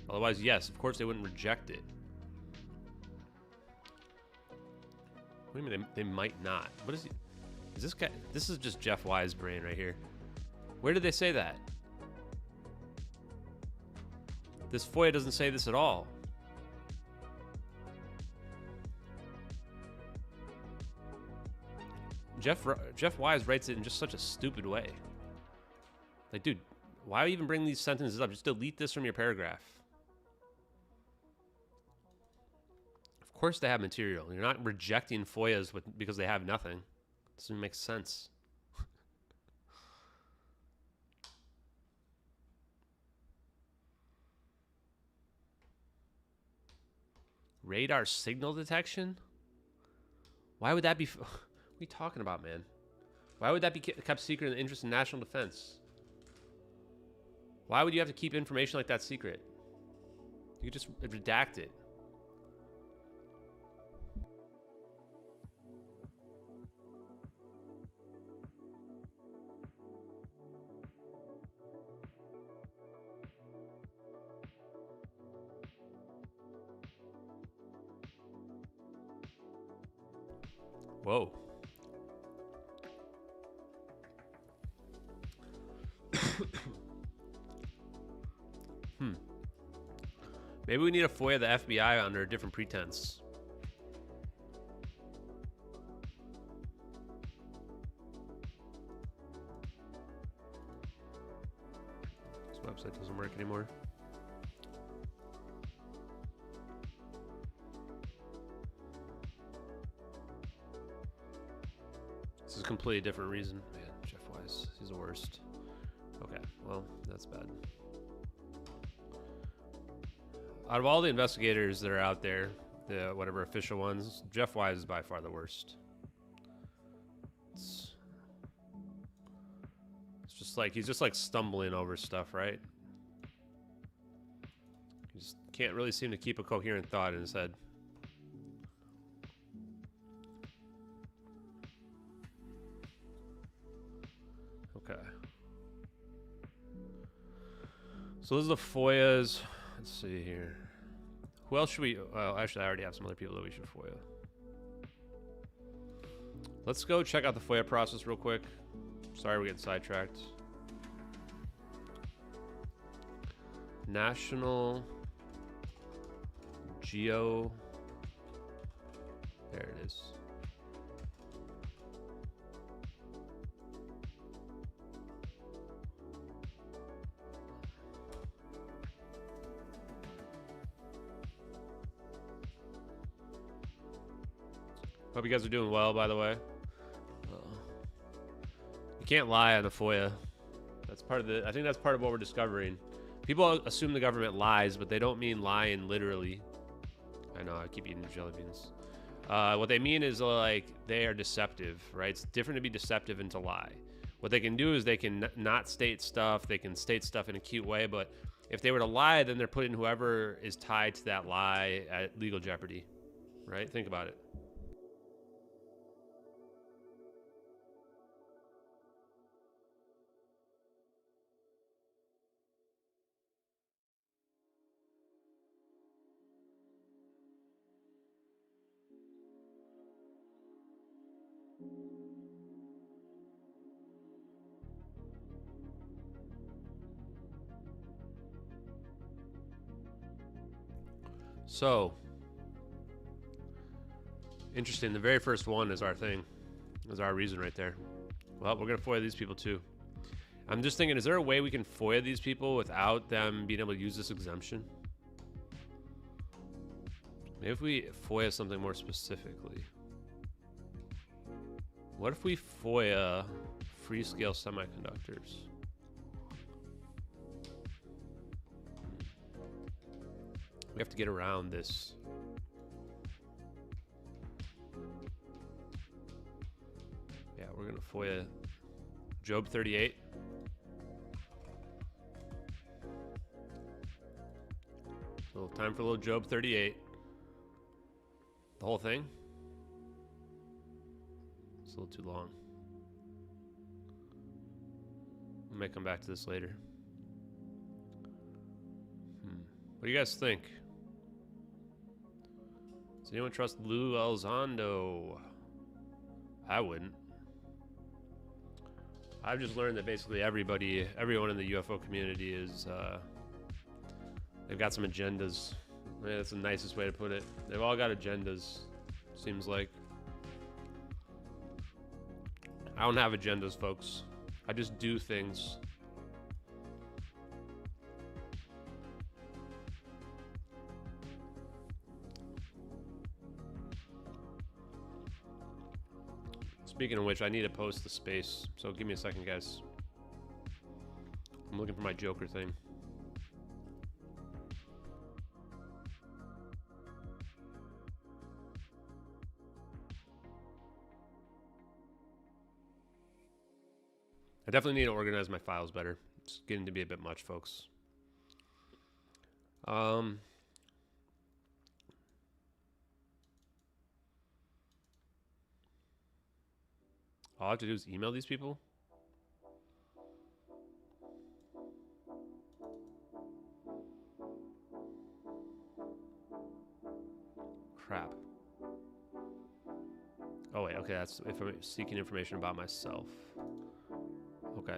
Otherwise, yes, of course they wouldn't reject it. What do you mean they might not? What is Is this guy? This is just Jeff Wise brain right here. Where did they say that? This FOIA doesn't say this at all. Jeff Wise writes it in just such a stupid way. Like, dude, why even bring these sentences up? Just delete this from your paragraph. Of course they have material. You're not rejecting FOIAs because they have nothing. It doesn't make sense. Radar signal detection? Why would that be... What are you talking about, man? Why would that be kept secret in the interest of national defense? Why would you have to keep information like that secret? You could just redact it. Whoa. Maybe we need to FOIA the FBI under a different pretense. This website doesn't work anymore. This is a completely different reason. Man, Jeff Wise, he's the worst. Okay, well, that's bad. Out of all the investigators that are out there, the whatever official ones, Jeff Wise is by far the worst. It's just like, he's just like stumbling over stuff, right? He just can't really seem to keep a coherent thought in his head. Okay. So those are the FOIAs. Let's see here. Who else should we... Well, actually, I already have some other people that we should FOIA. Let's go check out the FOIA process real quick. Sorry, we're getting sidetracked. National Geo... There it is. Hope you guys are doing well, by the way. You can't lie on the FOIA. That's part of the... I think that's part of what we're discovering. People assume the government lies, but they don't mean lying literally. I know, I keep eating jelly beans. What they mean is, like, they are deceptive, right? It's different to be deceptive and to lie. What they can do is they can not state stuff. They can state stuff in a cute way, but if they were to lie, then they're putting whoever is tied to that lie at legal jeopardy, right? Think about it. So, interesting. The very first one is our thing. Is our reason right there. Well, we're going to FOIA these people too. I'm just thinking, is there a way we can FOIA these people without them being able to use this exemption? Maybe if we FOIA something more specifically. What if we FOIA free-scale semiconductors? We have to get around this. Yeah, we're gonna FOIA Job 38. So time for a little Job 38. The whole thing? It's a little too long. We may come back to this later. What do you guys think? Does anyone trust Lou Elizondo? I wouldn't. I've just learned that basically everyone in the UFO community is, they've got some agendas. Yeah, that's the nicest way to put it. They've all got agendas, seems like. I don't have agendas, folks. I just do things. Speaking of which, I need to post the space, so give me a second, guys. I'm looking for my Joker thing. I definitely need to organize my files better. It's getting to be a bit much, folks. All I have to do is email these people? Crap. Oh wait, okay, that's if I'm seeking information about myself. Okay,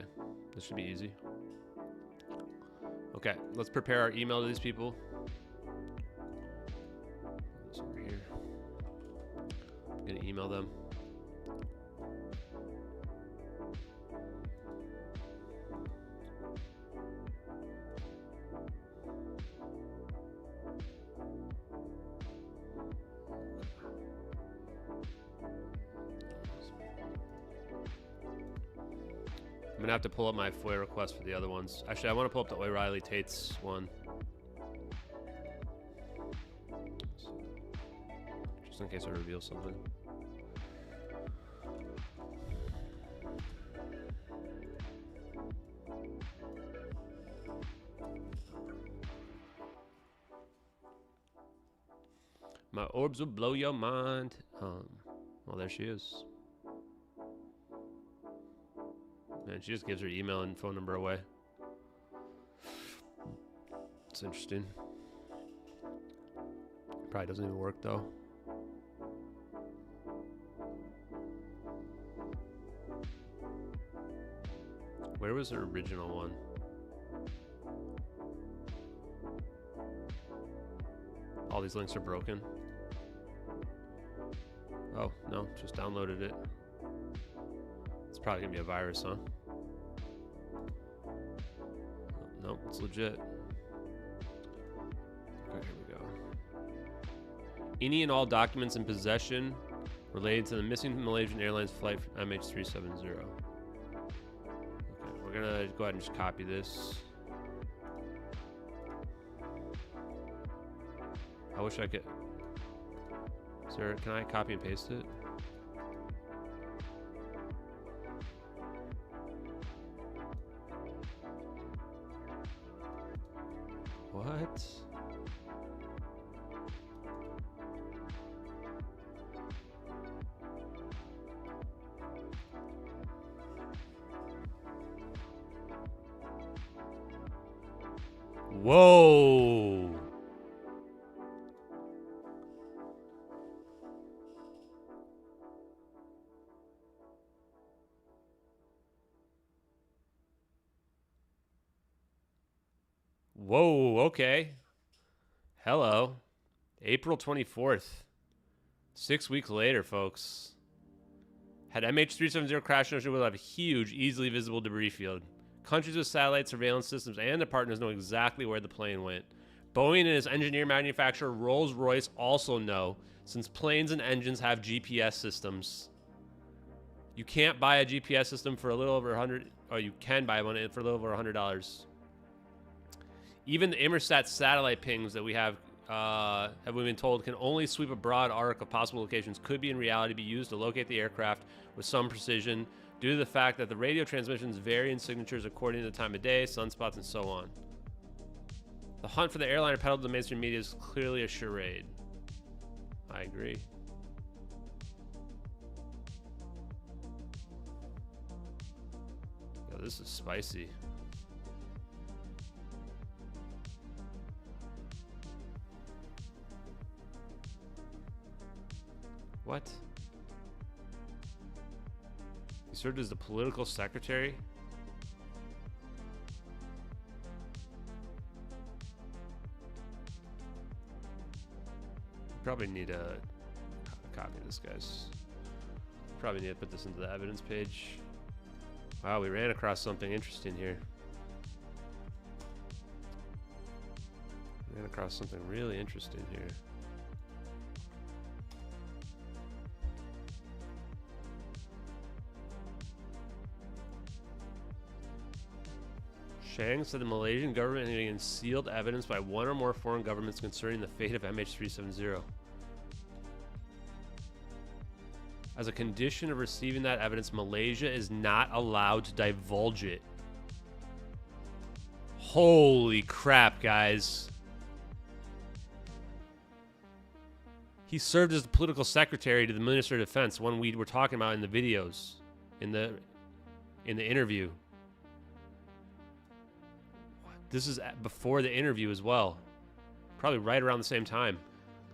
this should be easy. Okay, let's prepare our email to these people. This over here. I'm gonna email them. I'm gonna have to pull up my FOIA request for the other ones. Actually, I want to pull up the O'Reilly Tate's one. Just in case I reveal something. My orbs will blow your mind. Well, there she is. Man, she just gives her email and phone number away. It's interesting. Probably doesn't even work though. Where was her original one? All these links are broken. Oh, no, just downloaded it. It's probably gonna be a virus, huh? Nope, it's legit. Okay, here we go. Any and all documents in possession related to the missing Malaysian Airlines flight MH370. Okay, we're gonna go ahead and just copy this. I wish I could. Sir, can I copy and paste it? What? Whoa. Whoa, okay. Hello. April 24th. 6 weeks later, folks. Had MH370 crashed in ocean, we'll have a huge, easily visible debris field. Countries with satellite surveillance systems and their partners know exactly where the plane went. Boeing and its engineer manufacturer Rolls-Royce also know, since planes and engines have GPS systems. You can't buy a GPS system for a little over $100, or you can buy one for a little over $100. Even the Inmarsat satellite pings that we have we been told, can only sweep a broad arc of possible locations, could be in reality be used to locate the aircraft with some precision due to the fact that the radio transmissions vary in signatures according to the time of day, sunspots, and so on. The hunt for the airliner peddled to the mainstream media is clearly a charade. I agree. Yo, this is spicy. What? These served as the political secretary. Probably need a copy of this, guys. Probably need to put this into the evidence page. Wow, we ran across something interesting here. Ran across something really interesting here. Chang said the Malaysian government had concealed evidence by one or more foreign governments concerning the fate of MH370. As a condition of receiving that evidence, Malaysia is not allowed to divulge it. Holy crap, guys. He served as the political secretary to the Minister of Defense, one we were talking about in the videos, in the interview. This is before the interview as well. Probably right around the same time.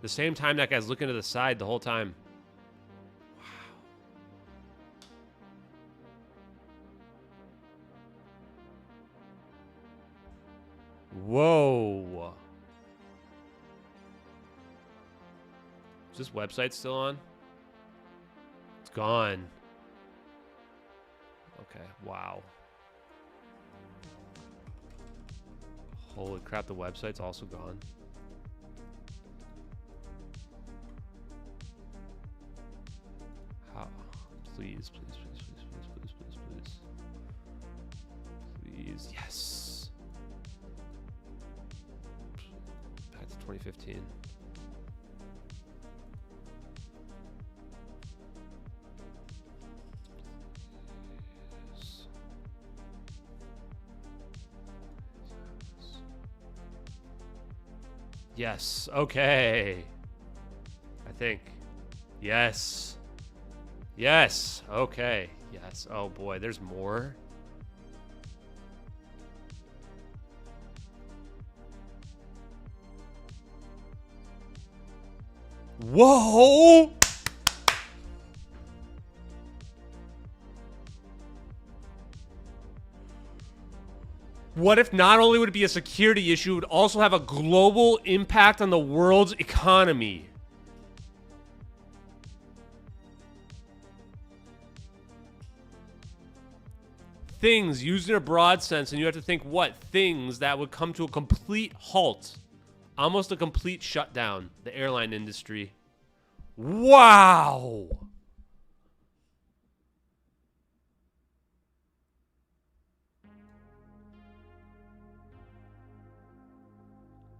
The same time that guy's looking to the side the whole time. Wow. Whoa. Is this website still on? It's gone. Okay, wow. Holy crap, the website's also gone. How? Please, please, please, please, please, please, please, please. Please, yes. Back to 2015. Yes. Okay. I think. Yes. Yes. Okay. Yes. Oh boy, there's more. Whoa! What if not only would it be a security issue, it would also have a global impact on the world's economy? Things used in a broad sense, and you have to think what? Things that would come to a complete halt. Almost a complete shutdown. The airline industry. Wow!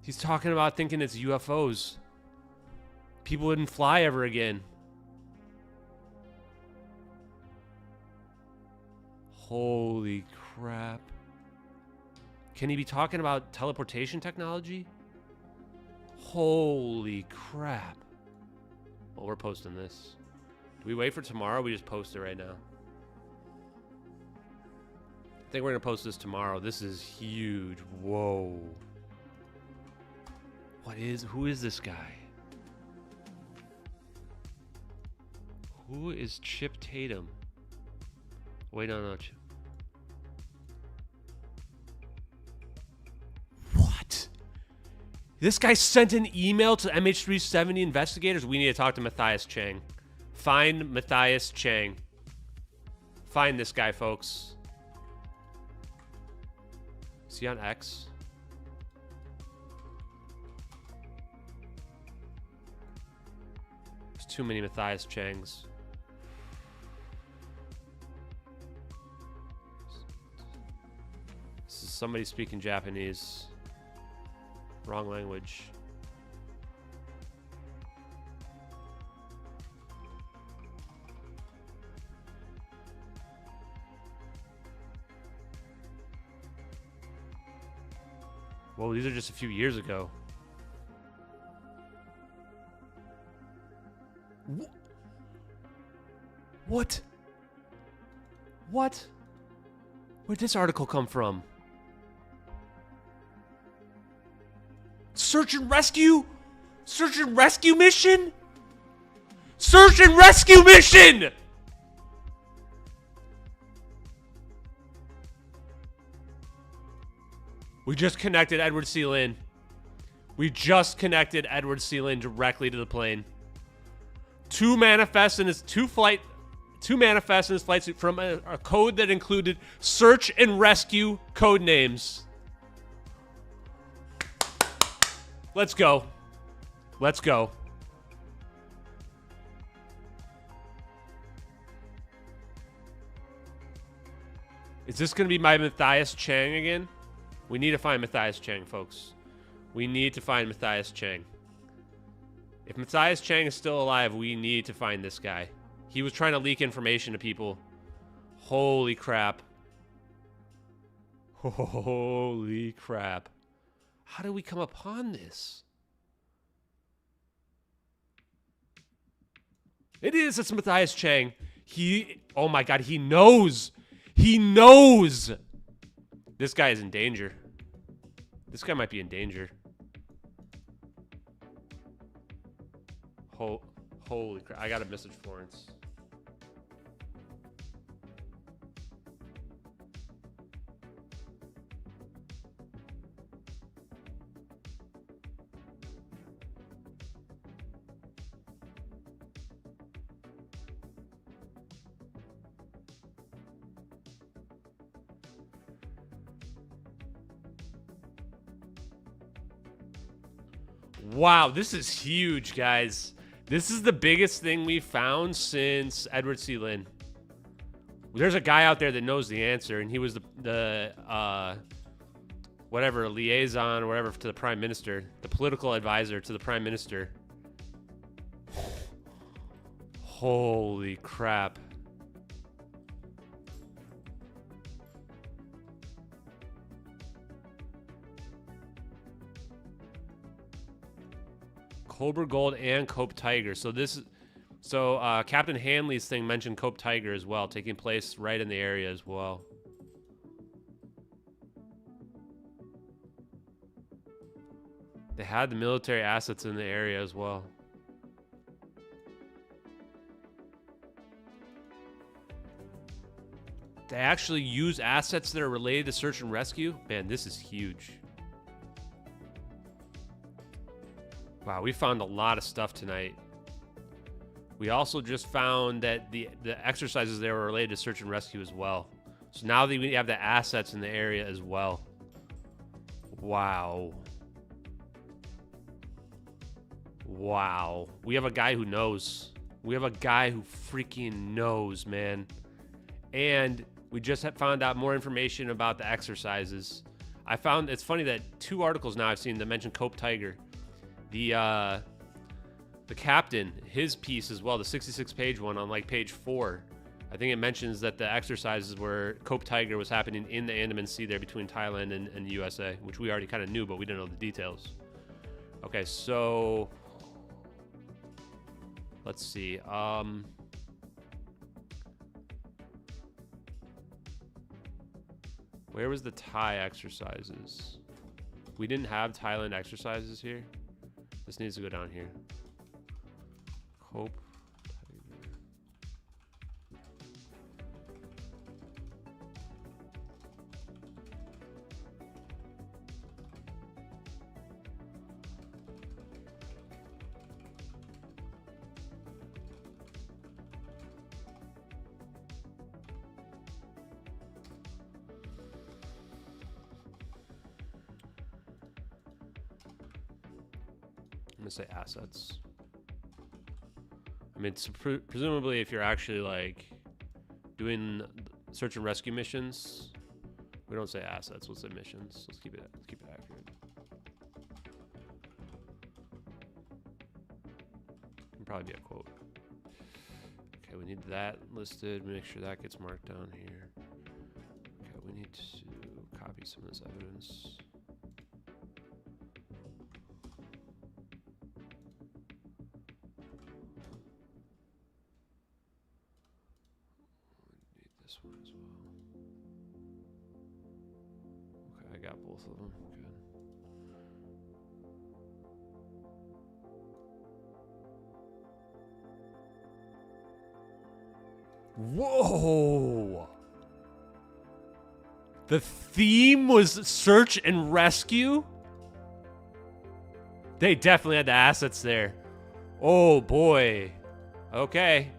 He's talking about thinking it's UFOs. People wouldn't fly ever again. Holy crap. Can he be talking about teleportation technology? Holy crap. Well, we're posting this. Do we wait for tomorrow? Or we just post it right now. I think we're going to post this tomorrow. This is huge. Whoa. Who is this guy? Who is Chip Tatum? Wait, no. What? This guy sent an email to MH370 investigators? We need to talk to Matthias Chang. Find Matthias Chang. Find this guy, folks. Is he on X? Too many Matthias Changs. This is somebody speaking Japanese. Wrong language. Whoa, these are just a few years ago. What? What? Where'd this article come from? Search and rescue? Search and rescue mission? Search and rescue mission! We just connected Edward C. Lin. We just connected Edward C. Lin directly to the plane. Two manifests in his flight suit from a code that included search and rescue code names. Let's go. Let's go. Is this going to be my Matthias Chang again? We need to find Matthias Chang, folks. We need to find Matthias Chang. If Matthias Chang is still alive, we need to find this guy. He was trying to leak information to people. Holy crap. Holy crap. How did we come upon this? It's Matthias Chang. Oh my God, he knows. He knows. This guy is in danger. This guy might be in danger. Holy crap. I got a message, Florence. Wow, this is huge, guys. This is the biggest thing we've found since Edward C. Lin. There's a guy out there that knows the answer, and he was the whatever, liaison or whatever to the Prime Minister, the political advisor to the Prime Minister. Holy crap. Cobra Gold and Cope Tiger. So Captain Hanley's thing mentioned Cope Tiger as well, taking place right in the area as well. They had the military assets in the area as well. They actually use assets that are related to search and rescue? Man, this is huge. Wow, we found a lot of stuff tonight. We also just found that the exercises there were related to search and rescue as well. So now that we have the assets in the area as well. Wow. Wow. We have a guy who knows. We have a guy who freaking knows, man. And we just found out more information about the exercises. It's funny that 2 articles now I've seen that mention Cope Tiger. The captain, his piece as well, the 66-page one on like page 4, I think it mentions that the exercises where Cope Tiger was happening in the Andaman Sea there between Thailand and the USA, which we already kind of knew, but we didn't know the details. Okay, so let's see. Where was the Thai exercises? We didn't have Thailand exercises here. This needs to go down here. Cope Tiger. I'm gonna say assets. I mean, presumably if you're actually like doing search and rescue missions, we don't say assets, we'll say missions. Let's keep it accurate. It'll probably be a quote. Okay, we need that listed. Make sure that gets marked down here. Okay, we need to copy some of this evidence. This one as well. Okay, I got both of them. Good. Whoa! The theme was search and rescue? They definitely had the assets there. Oh, boy. Okay.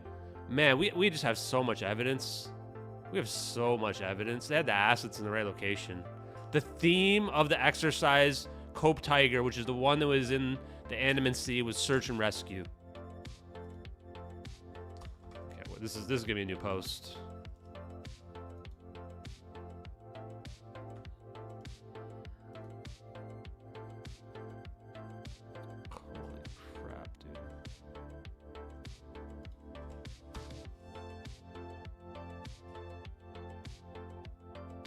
Man, we just have so much evidence. We have so much evidence. They had the assets in the right location. The theme of the exercise, Cope Tiger, which is the one that was in the Andaman Sea, was search and rescue. Okay, well, this is gonna be a new post. Holy crap, dude.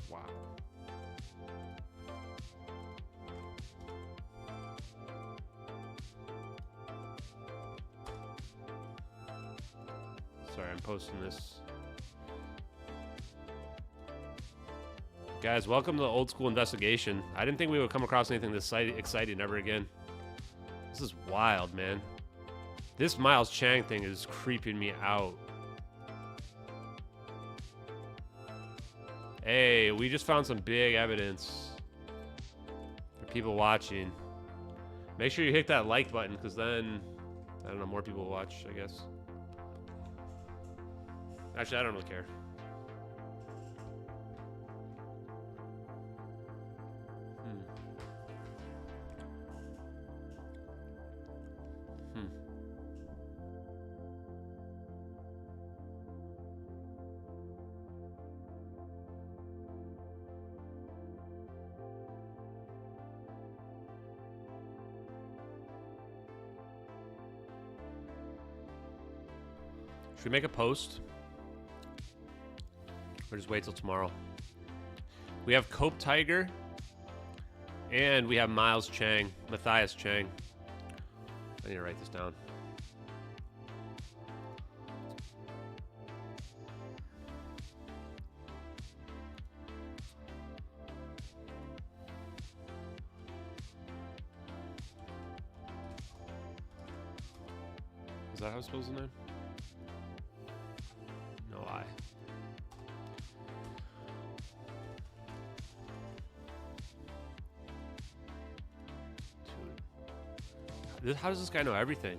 Wow. Sorry, I'm posting this. Guys, welcome to the old school investigation. I didn't think we would come across anything this exciting ever again. This is wild, man. This Maas Chang thing is creeping me out. Hey, we just found some big evidence for people watching. Make sure you hit that like button, because then, I don't know, more people will watch, I guess. Actually, I don't really care. Should we make a post? Or just wait till tomorrow? We have Cope Tiger. And we have Maas Chang. Matthias Chang. I need to write this down. Is that how it's supposed to name? No lie. How does this guy know everything?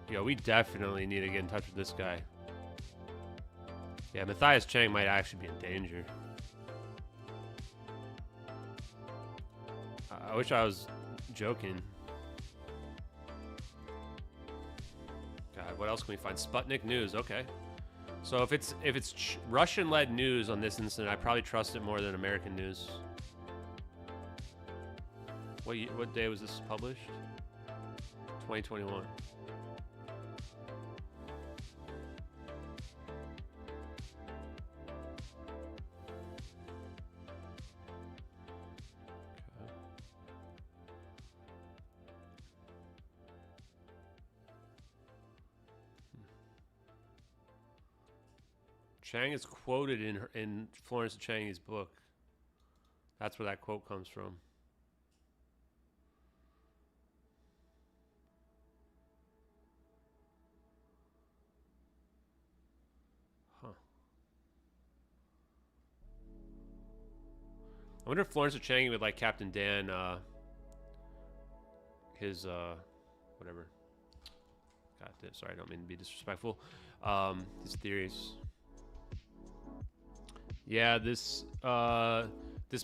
Yo, we definitely need to get in touch with this guy. Yeah, Matthias Chang might actually be in danger. I wish I was joking. God, what else can we find? Sputnik News, okay. So if it's Russian-led news on this incident, I probably trust it more than American news. What day was this published? 2021. Chang is quoted in Florence Changi's book. That's where that quote comes from. Huh. I wonder if Florence Changi would like Captain Dan, his, whatever. God, sorry, I don't mean to be disrespectful. His theories. Yeah, this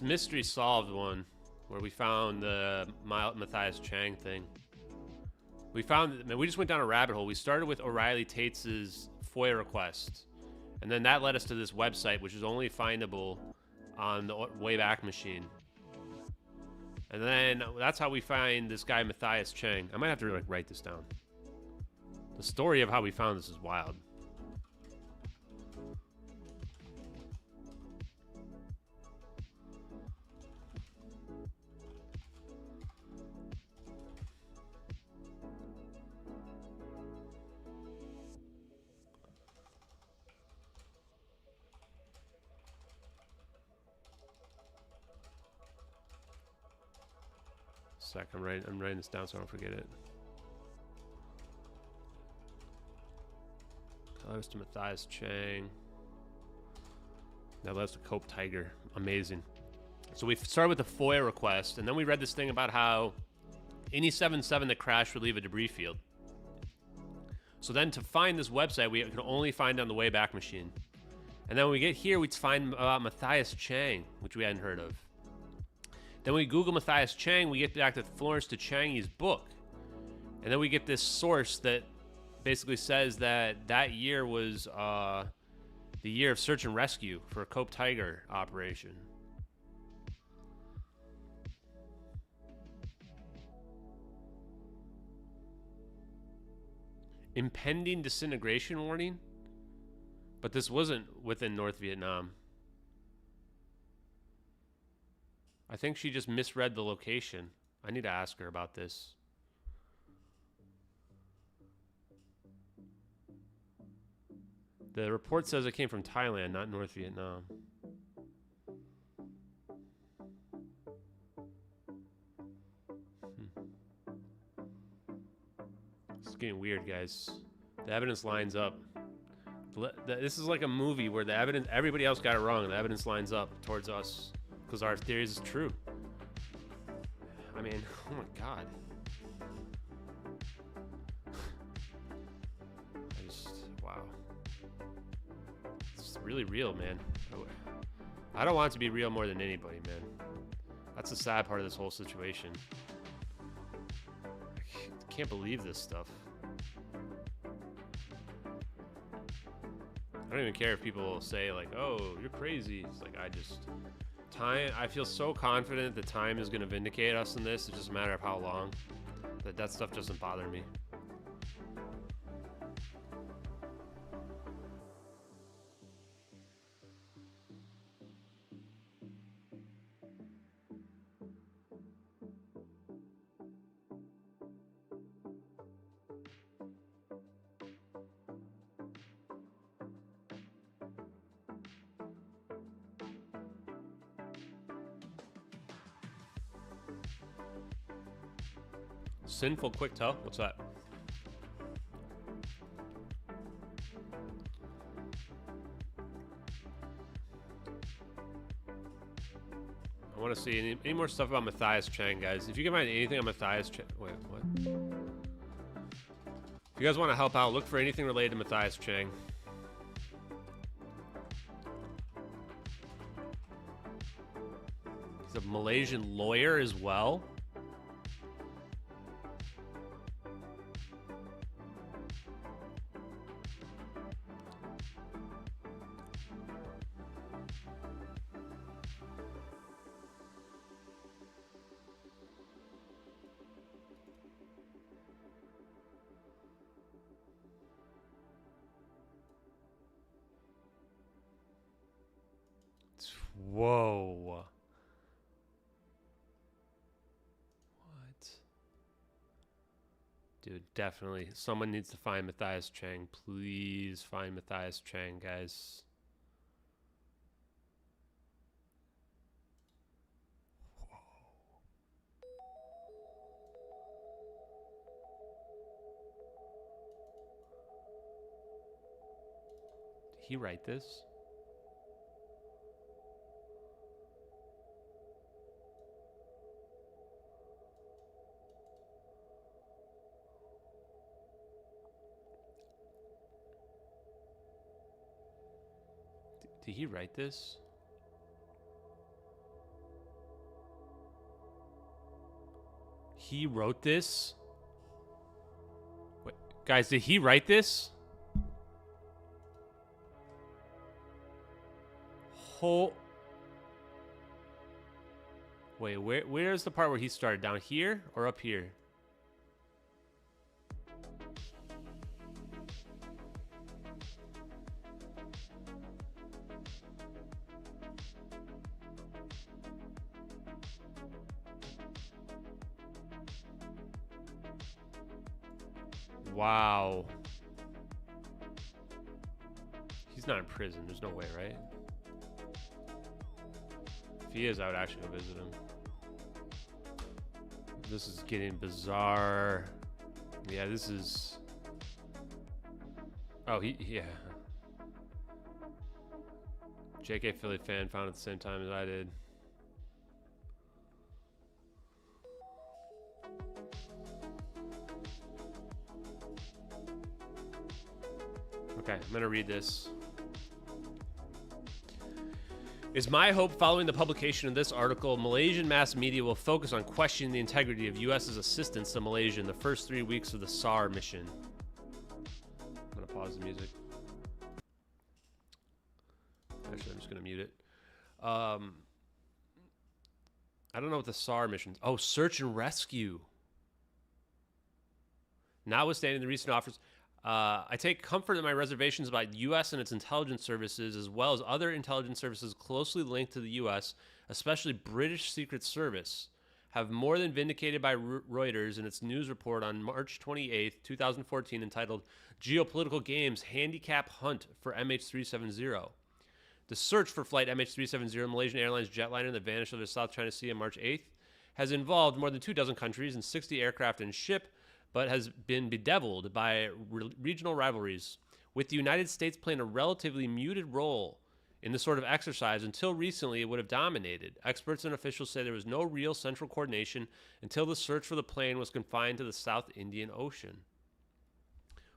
mystery solved one where we found the Matthias Chang thing. We just went down a rabbit hole. We started with O'Reilly Tates's FOIA request, and then that led us to this website, which is only findable on the Wayback Machine. And then that's how we find this guy Matthias Chang. I might have to write this down. The story of how we found this is wild. I'm writing this down so I don't forget it. Tell us to Matthias Chang. Now that's the Cope Tiger. Amazing. So we started with the FOIA request, and then we read this thing about how any 7.7 that crashed would leave a debris field. So then to find this website, we can only find it on the Wayback Machine. And then when we get here, we find about Matthias Chang, which we hadn't heard of. Then we Google Matthias Chang, we get back to Florence to Changi's book. And then we get this source that basically says that that year was the year of search and rescue for a Cope Tiger operation. Impending disintegration warning? But this wasn't within North Vietnam. I think she just misread the location. I need to ask her about this. The report says it came from Thailand, not North Vietnam. It's getting weird, guys. The evidence lines up. This is like a movie where the evidence, everybody else got it wrong, and the evidence lines up towards us because our theories is true. I mean, oh my God. Wow. It's really real, man. I don't want it to be real more than anybody, man. That's the sad part of this whole situation. I can't believe this stuff. I don't even care if people say like, oh, you're crazy. It's like, I feel so confident that time is going to vindicate us in this. It's just a matter of how long. That stuff doesn't bother me. Sinful quick tell? What's that? I want to see any more stuff about Matthias Chang, guys. If you can find anything on Matthias Chang... Wait, what? If you guys want to help out, look for anything related to Matthias Chang. He's a Malaysian lawyer as well. Whoa. What? Dude, definitely. Someone needs to find Matthias Chang. Please find Matthias Chang, guys. Whoa. Did he write this? Did he write this? He wrote this? Wait, guys, did he write this? Wait, where's the part where he started? Down here or up here? Wow. He's not in prison. There's no way, right? If he is, I would actually go visit him. This is getting bizarre. Yeah, this is... Oh, yeah. JK Philly fan found at the same time as I did. Okay, I'm going to read this. It's my hope following the publication of this article, Malaysian mass media will focus on questioning the integrity of U.S.'s assistance to Malaysia in the first 3 weeks of the SAR mission. I'm going to pause the music. Actually, I'm just going to mute it. I don't know what the SAR mission is. Oh, search and rescue. Notwithstanding the recent offers, I take comfort in my reservations about U.S. and its intelligence services, as well as other intelligence services closely linked to the U.S., especially British Secret Service, have more than vindicated by Reuters in its news report on March 28, 2014, entitled Geopolitical Games Handicap Hunt for MH370. The search for flight MH370, Malaysian Airlines jetliner that vanished over the South China Sea on March 8th, has involved more than 24 countries and 60 aircraft and ship, but has been bedeviled by regional rivalries, with the United States playing a relatively muted role in this sort of exercise. Until recently, it would have dominated. Experts and officials say there was no real central coordination until the search for the plane was confined to the South Indian Ocean,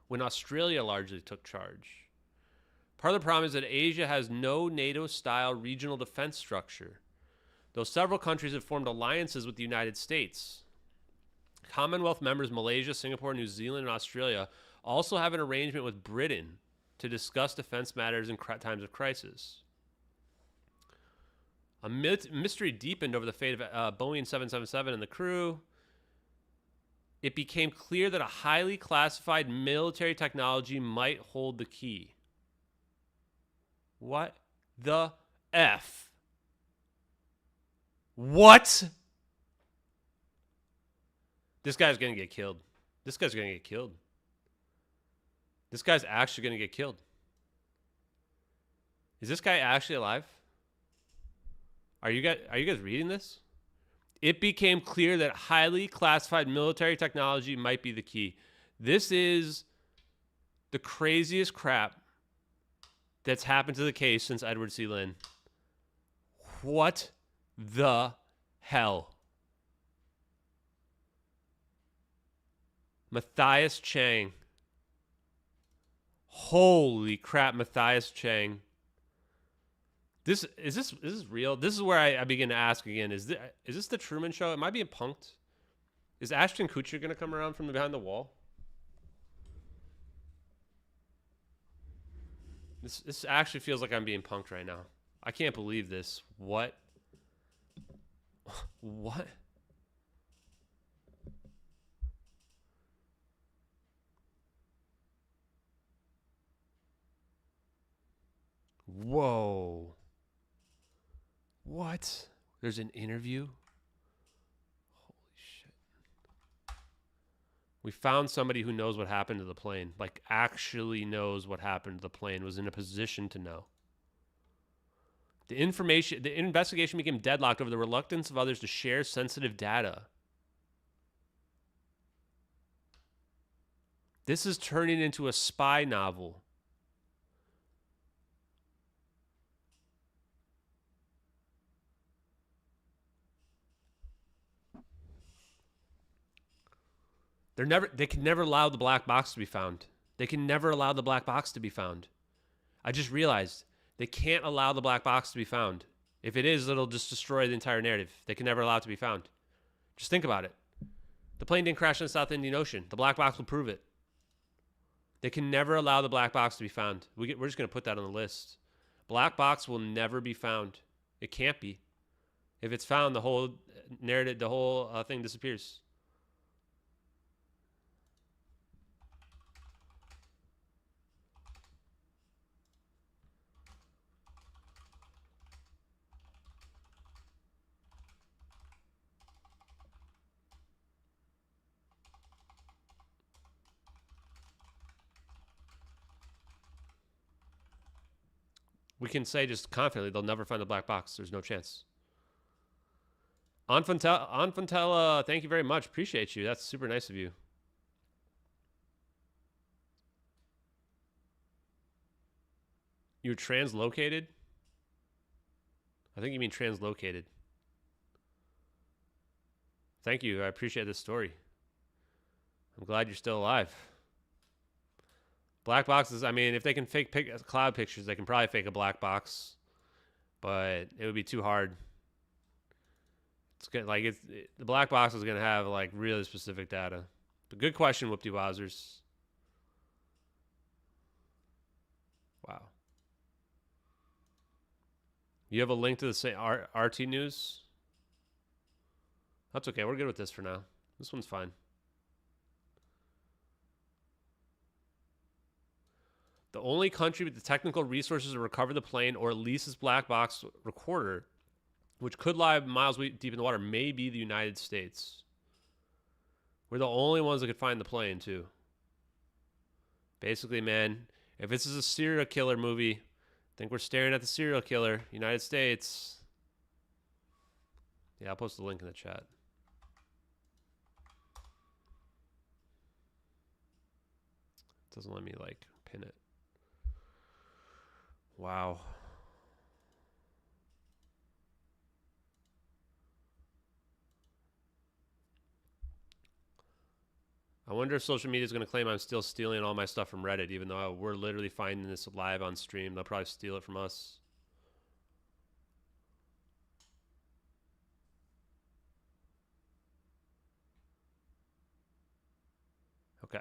when Australia largely took charge. Part of the problem is that Asia has no NATO-style regional defense structure, though several countries have formed alliances with the United States. Commonwealth members Malaysia, Singapore, New Zealand, and Australia also have an arrangement with Britain to discuss defense matters in times of crisis. A mystery deepened over the fate of Boeing 777 and the crew. It became clear that a highly classified military technology might hold the key. What the F? What? This guy's going to get killed. This guy's going to get killed. This guy's actually going to get killed. Is this guy actually alive? Are you guys reading this? It became clear that highly classified military technology might be the key. This is the craziest crap that's happened to the case since Edward C. Lin. What the hell? Matthias Chang. Holy crap, Matthias Chang. Is this real? This is where I begin to ask again. Is this the Truman Show? Am I being punked? Is Ashton Kutcher going to come around from behind the wall? This actually feels like I'm being punked right now. I can't believe this. What? What? Whoa. What? There's an interview? Holy shit. We found somebody who knows what happened to the plane. Like, actually knows what happened to the plane. Was in a position to know. The investigation became deadlocked over the reluctance of others to share sensitive data. This is turning into a spy novel. They can never allow the black box to be found. They can never allow the black box to be found. I just realized they can't allow the black box to be found. If it is, it'll just destroy the entire narrative. They can never allow it to be found. Just think about it. The plane didn't crash in the South Indian Ocean. The black box will prove it. They can never allow the black box to be found. We're just going to put that on the list. Black box will never be found. It can't be. If it's found, the whole narrative, the whole thing disappears. We can say just confidently they'll never find the black box. There's no chance. Anfantella, thank you very much. Appreciate you. That's super nice of you. You're translocated? I think you mean translocated. Thank you. I appreciate this story. I'm glad you're still alive. Black boxes, I mean, if they can fake cloud pictures, they can probably fake a black box. But it would be too hard. It's good, like the black box is going to have like really specific data. But good question, Whoopty Wowzers. Wow. You have a link to the same RT News? That's okay. We're good with this for now. This one's fine. The only country with the technical resources to recover the plane or at least its black box recorder, which could lie miles deep in the water, may be the United States. We're the only ones that could find the plane, too. Basically, man, if this is a serial killer movie, I think we're staring at the serial killer, United States. Yeah, I'll post the link in the chat. It doesn't let me, like, pin it. Wow. I wonder if social media is going to claim I'm still stealing all my stuff from Reddit, even though we're literally finding this live on stream. They'll probably steal it from us. Okay.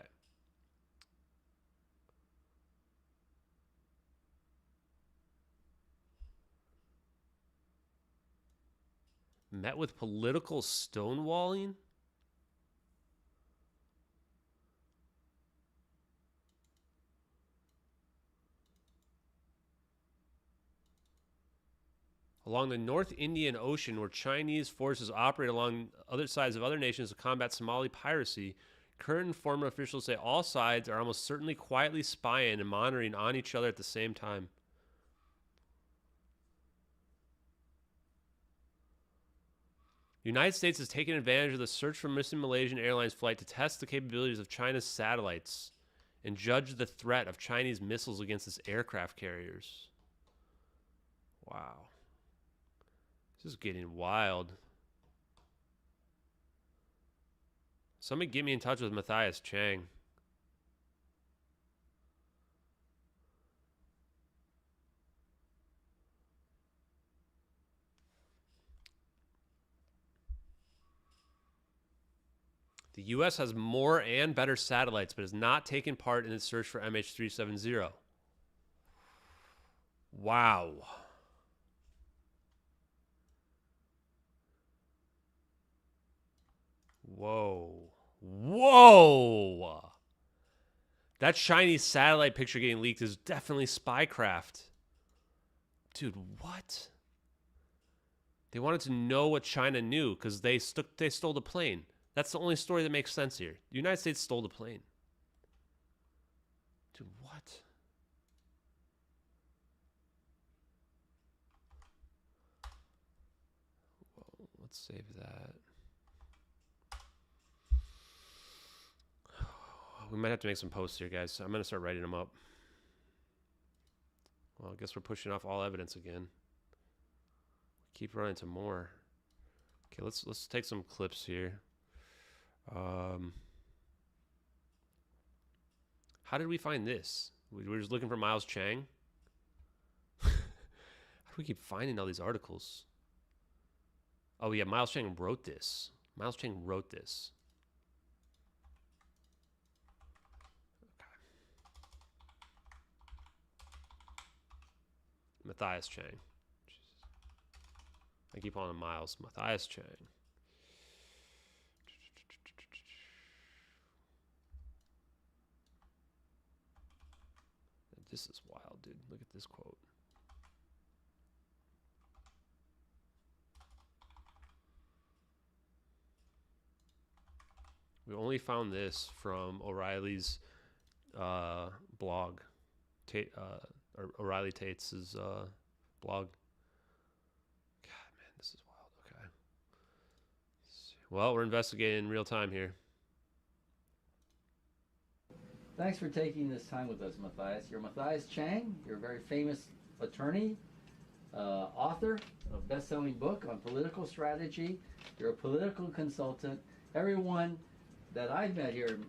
Met with political stonewalling? Along the North Indian Ocean, where Chinese forces operate along other sides of other nations to combat Somali piracy, current and former officials say all sides are almost certainly quietly spying and monitoring on each other at the same time. The United States has taken advantage of the search for missing Malaysian Airlines flight to test the capabilities of China's satellites and judge the threat of Chinese missiles against its aircraft carriers. Wow. This is getting wild. Somebody get me in touch with Matthias Chang. The U.S. has more and better satellites, but has not taken part in its search for MH370. Wow. Whoa. Whoa. That shiny satellite picture getting leaked is definitely spycraft. Dude, what? They wanted to know what China knew because they stole the plane. That's the only story that makes sense here. The United States stole the plane. Dude, what? Well, let's save that. We might have to make some posts here, guys. I'm going to start writing them up. Well, I guess we're pushing off all evidence again. Keep running to more. Okay, let's take some clips here. How did we find this? We were just looking for Maas Chang. How do we keep finding all these articles? Oh yeah, Maas Chang wrote this. Maas Chang wrote this. Matthias Chang. Jesus. I keep calling him Miles. Matthias Chang. This is wild, dude. Look at this quote. We only found this from O'Reilly's blog. Or O'Reilly Tate's blog. God, man, this is wild. Okay. Well, we're investigating in real time here. Thanks for taking this time with us, Matthias. You're Matthias Chang. You're a very famous attorney. author of a best-selling book on political strategy. You're a political consultant. Everyone that I've met here in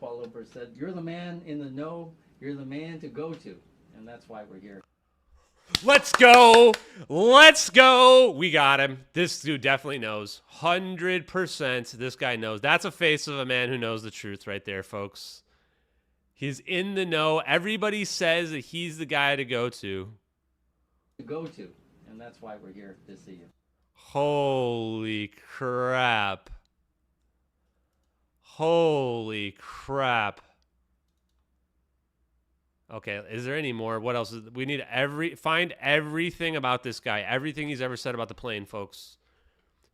Kuala Lumpur said, you're the man in the know, you're the man to go to. And that's why we're here. Let's go. Let's go. We got him. This dude definitely knows. 100% this guy knows. That's a face of a man who knows the truth right there, folks. He's in the know. Everybody says that he's the guy to go to. And that's why we're here to see you. Holy crap. Holy crap. Okay, is there any more? What else? We need find everything about this guy. Everything he's ever said about the plane, folks.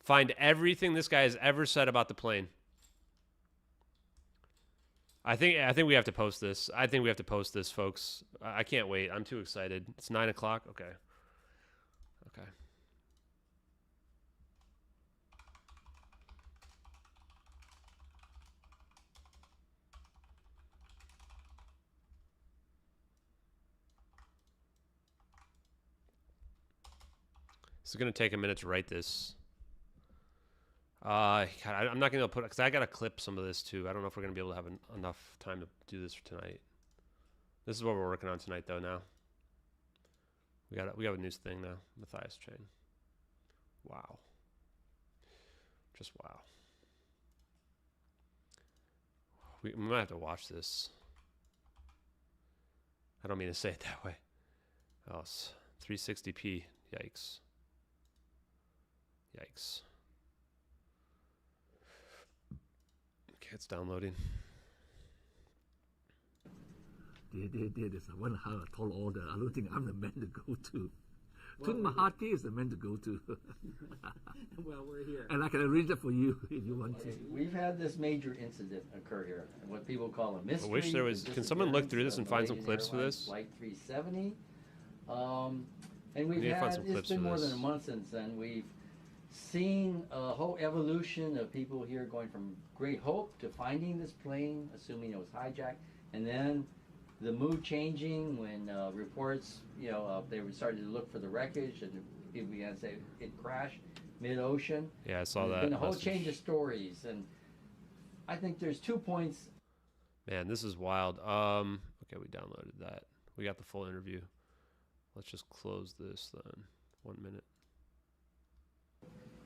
Find everything this guy has ever said about the plane. I think we have to post this. I think we have to post this, folks. I can't wait. I'm too excited. It's 9 o'clock. Okay. Okay. It's going to take a minute to write this. God, I'm not going to put, because I got to clip some of this too. I don't know if we're going to be able to have enough time to do this for tonight. This is what we're working on tonight, though. Now we have a news thing now. Matthias Chang. Wow. Just wow. We might have to watch this. I don't mean to say it that way. Oh, it's 360p. Yikes. Yikes. Okay, it's downloading. There's one tall order. I don't think I'm the man to go to. Tun Mahathir is the man to go to. Well, we're here. And I can arrange that for you if you want to. We've had this major incident occur here, what people call a mystery. I wish there was. Can someone look through this and find some clips for this? Flight 370. And we've had, it's been more than a month since then. We've seen a whole evolution of people here going from great hope to finding this plane, assuming it was hijacked, and then the mood changing when reports, they were starting to look for the wreckage, and people began to say it crashed mid-ocean. Yeah, I saw that. There's been a whole change of stories, and I think there's 2 points. Man, this is wild. Okay, we downloaded that. We got the full interview. Let's just close this then. 1 minute.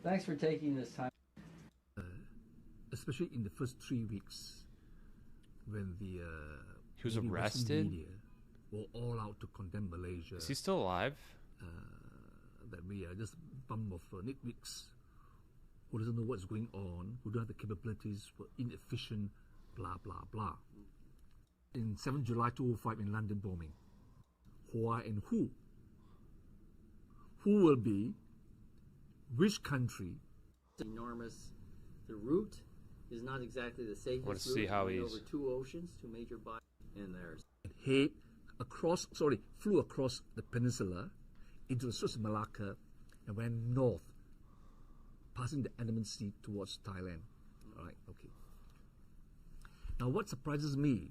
Thanks for taking this time. Especially in the first 3 weeks, when the he was arrested. Media were all out to condemn Malaysia. Is he still alive? That we are just a bump of nitwicks who doesn't know what's going on, who don't have the capabilities, were inefficient, blah blah blah. In 7 July 2005 in London bombing, why and who? Who will be? Which country? Enormous. The route is not exactly the safest. I want to see how he's over 2 oceans, 2 major bodies, and there's flew across the peninsula into the Straits of Malacca and went north, passing the Andaman Sea towards Thailand. All right, okay. Now, what surprises me?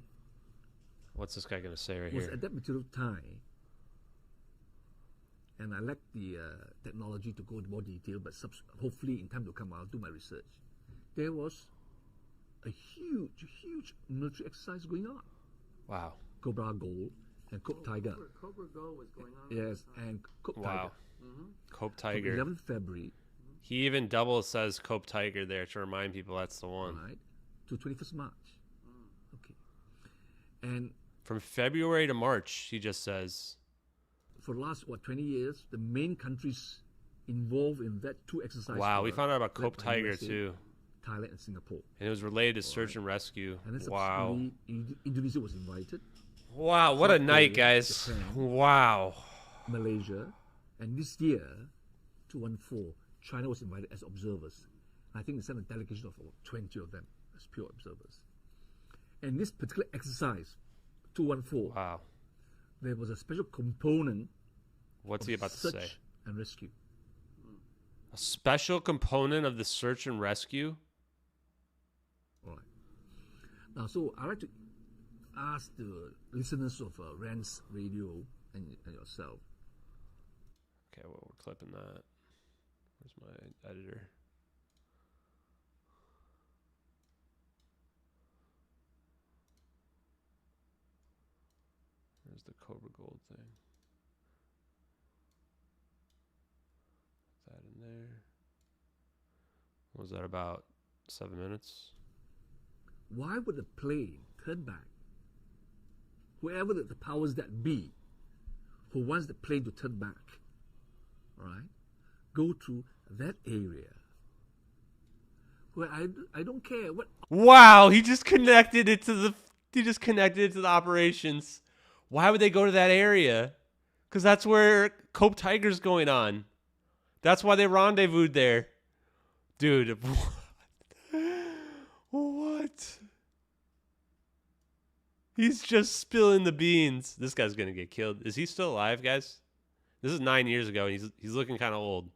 What's this guy going to say right was here? At that material time, and I lack the technology to go into more detail, but hopefully in time to come, I'll do my research. There was a huge military exercise going on. Wow. Cobra Gold and Cope Tiger. Cobra Gold was going on. Yes, and Cope Wow. Tiger. Cope Tiger. From 11th February. He even double says Cope Tiger there to remind people that's the one. Right. To 21st March. Okay. And from February to March, he just says. For the last, 20 years, the main countries involved in that 2 exercises. Wow, we found out about Cope Tiger USA, too. Thailand and Singapore. And it was related to search and rescue. And then wow. Indonesia was invited. Wow, what a night, guys. Japan, wow. Malaysia. And this year, 2014, China was invited as observers. I think they sent a delegation of 20 of them as pure observers. And this particular exercise, 2014, wow. There was a special component. What's he about to say? Search and rescue. A special component of the search and rescue? All right. Now, so I'd like to ask the listeners of Rand's Radio and yourself. Okay, well, we're clipping that. Where's my editor? There's the Cobra Gold thing. Put that in there. What was that, about 7 minutes? Why would the plane turn back? Whoever the powers that be who wants the plane to turn back, all right, go to that area where I don't care what. Wow, he just connected it to the operations. Why would they go to that area? Because that's where Cope Tiger's going on. That's why they rendezvoused there. Dude, what? He's just spilling the beans. This guy's going to get killed. Is he still alive, guys? This is 9 years ago, and he's looking kind of old.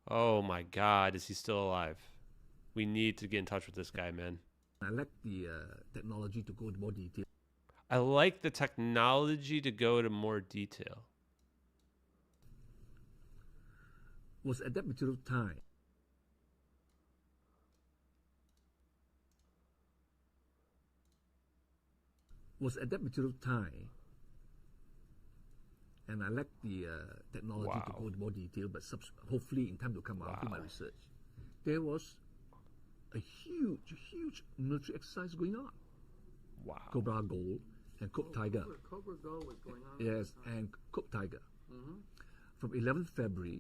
Oh, my God. Is he still alive? We need to get in touch with this guy, man. I like the technology to go into more detail. I like the technology to go to more detail. Was at that material time. Was at that material time, and I like the technology to go into more detail, but hopefully in time to come, I'll do my research. There was a huge military exercise going on. Wow. Cobra Gold and Cope Tiger. Cobra Gold was going on. Yes, and Cope Tiger. From 11th February.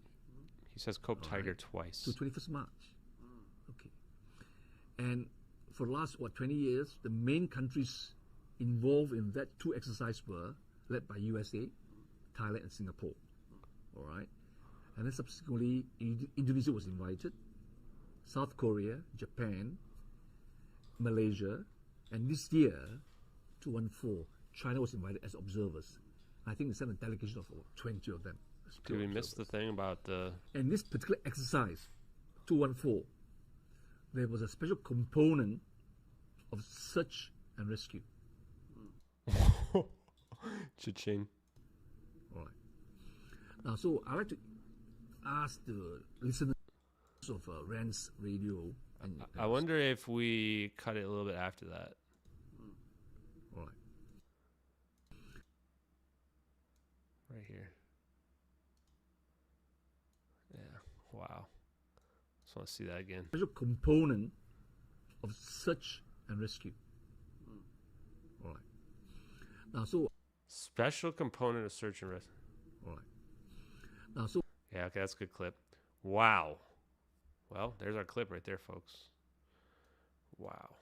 He says Cope Tiger twice. To 21st March. Okay. And for the last, 20 years, the main countries involved in that two exercises were led by USA, Thailand, and Singapore. All right. And then subsequently, Indonesia was invited, South Korea, Japan, Malaysia, and this year, 2014, China was invited as observers. I think they sent a delegation of 20 of them. Did we miss the thing about the... And this particular exercise, 2014, there was a special component of search and rescue. Cha-ching. All right. Now, so I'd like to ask the listeners of Rand's radio. I wonder if we cut it a little bit after that. All right. Right here. Yeah. Wow. Just want to see that again. Special component of search and rescue. All right. Now, so special component of search and rescue. All right. Now, so yeah, okay, that's a good clip. Wow. Well, there's our clip right there, folks. Wow.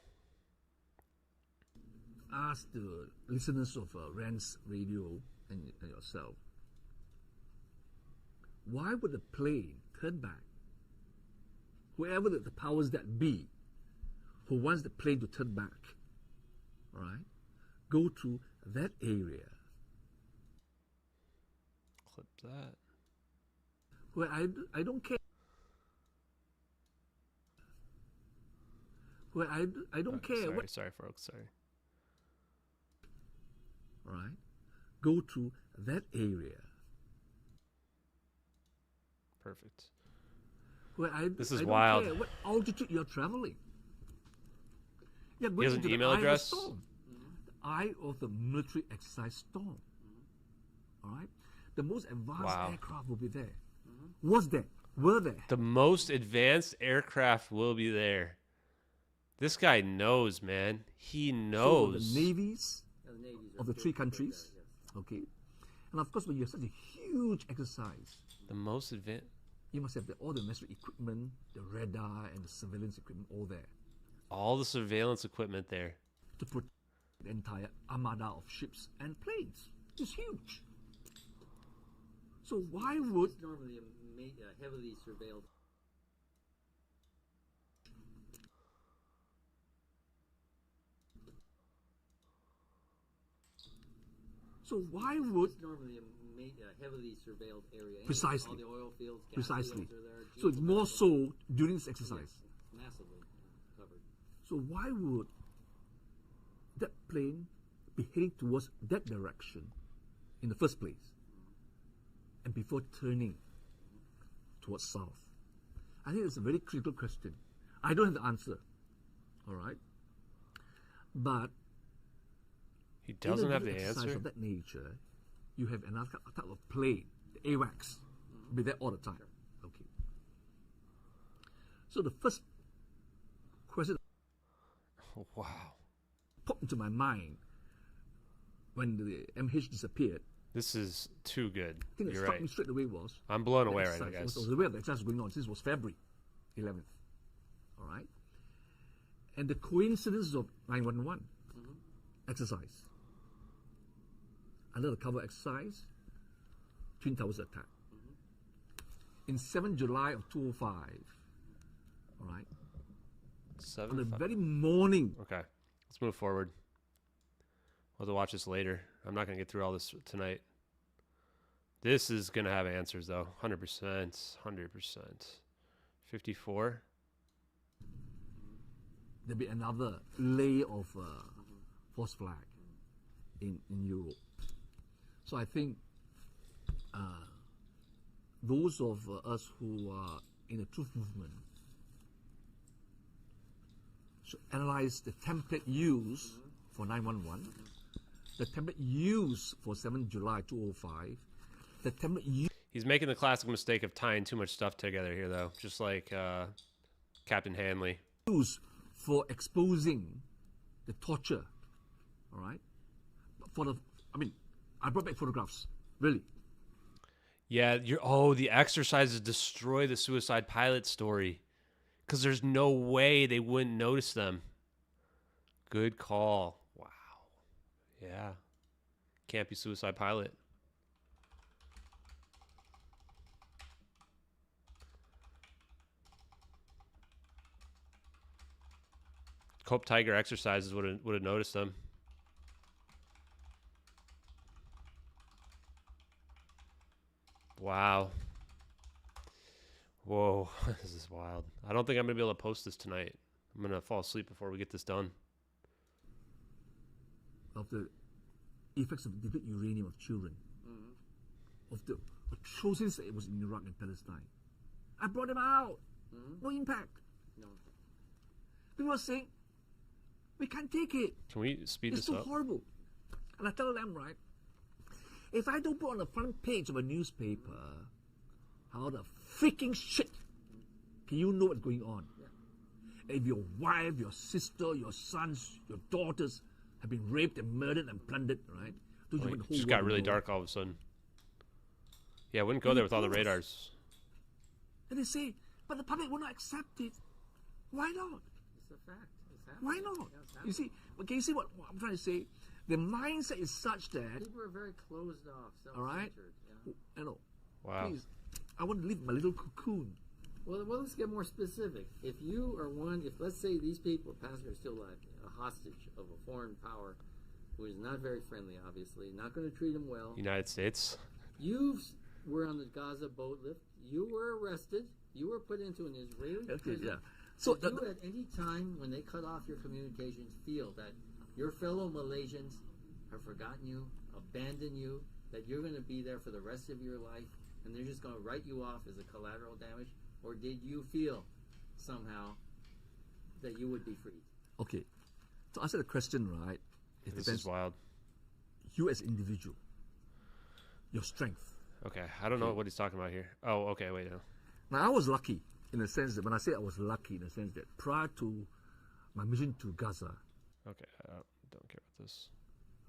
Ask the listeners of Rand's radio and yourself, why would the plane turn back? Whoever the powers that be who wants the plane to turn back, all right, go to that area. Clip that. Where I don't care. Where I don't care. Sorry, folks. Sorry. All right. Go to that area. Perfect. Where this is I wild. Don't care what altitude you're traveling. You're he going has an into email the address. Eye of the storm. The eye of the military exercise storm. All right. The most advanced aircraft will be there. Was there? Were there? The most advanced aircraft will be there. This guy knows, man. He knows. So the navies of the three countries. Okay. And of course, when you have such a huge exercise, the most advanced, you must have all the necessary equipment, the radar and the surveillance equipment, all there. All the surveillance equipment there. To protect the entire armada of ships and planes. It's huge. So why would... It's normally a heavily surveilled... So why would... It's normally a heavily surveilled area. Precisely. All the oil fields, gas Precisely. fields are there. So it's more so during this exercise. Yes, massively covered. So why would that plane be heading towards that direction in the first place? and before turning towards south? I think it's a very critical question. I don't have the answer, all right? But he doesn't have the answer of that nature. You have another type of plane, the AWACS, be there all the time. Okay. So the first question, wow, popped into my mind when the MH disappeared. This is too good. I think You're that struck right. me straight away was I'm blown away right now, guys. I was aware of the exercise going on since it was February 11th. All right. And the coincidence of 911 exercise. Under the cover exercise, Twin Towers attack. In 7 July of 2005, all right, on the very morning. Okay, let's move forward. We'll have to watch this later. I'm not going to get through all this tonight. This is going to have answers, though. 100%. 100%. 54. There'll be another layer of false flag in Europe. So I think those of us who are in the truth movement should analyze the template used for 911, the template used for 7 July 2005, the template used... He's making the classic mistake of tying too much stuff together here, though, just like Captain Hanley. Used for exposing the torture, all right? For the, I mean, I brought back photographs, really. Yeah, the exercises destroy the suicide pilot story because there's no way they wouldn't notice them. Good call. Wow. Yeah. Can't be suicide pilot. Cope Tiger exercises would have noticed them. Wow. Whoa, this is wild. I don't think I'm going to be able to post this tonight. I'm going to fall asleep before we get this done. Of the effects of depleted uranium of children. Of the atrocities that it was in Iraq and Palestine. I brought them out. No impact. No. People are saying, we can't take it. Can we speed this up? It's too horrible. And I tell them, right, if I don't put on the front page of a newspaper how the freaking shit can you know what's going on? Yeah. If your wife, your sister, your sons, your daughters have been raped and murdered and plundered, right? Don't you want the whole just got really dark all of a sudden. Yeah, I wouldn't go there with all the radars. And they say, but the public will not accept it. Why not? It's a fact. Why not? You see, can you see what I'm trying to say? The mindset is such that people are very closed off, self-centered. All right, yeah. I know. Wow. Please, I want to live my little cocoon. Well, let's get more specific. If you are if let's say these people, passengers still alive, a hostage of a foreign power who is not very friendly, obviously, not going to treat them well. United States. You were on the Gaza boat lift. You were arrested. You were put into an Israeli prison. Yeah. So did you at any time when they cut off your communications feel that your fellow Malaysians have forgotten you, abandoned you, that you're going to be there for the rest of your life, and they're just going to write you off as a collateral damage? Or did you feel somehow that you would be freed? Okay. To answer the question, right, it this depends. Is wild. You as an individual, your strength. Okay, I don't know what he's talking about here. Oh, okay, wait now. Now, I was lucky in the sense that when I say I was lucky in the sense that prior to my mission to Gaza. Okay, I don't care about this.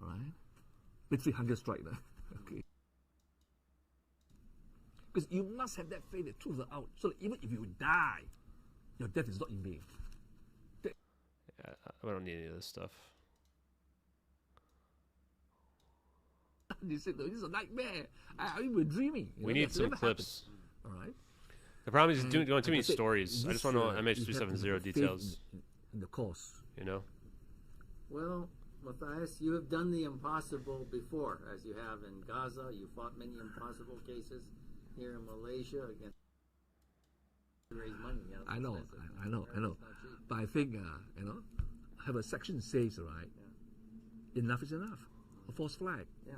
All right. Literally hunger strike there. Okay. Because you must have that faith that truth is out. So that even if you die, your death is not in vain. Yeah, I don't need any of this stuff. They said, no, this is a nightmare. We were dreaming. We need some clips. All right. The problem is he's going too many stories. I just want to know MH370 details. In the course. You know? Well, Matthias, you have done the impossible before, as you have in Gaza. You fought many impossible cases here in Malaysia against raise money. I know. But I think, have a section says, right, enough is enough. A false flag. Yeah.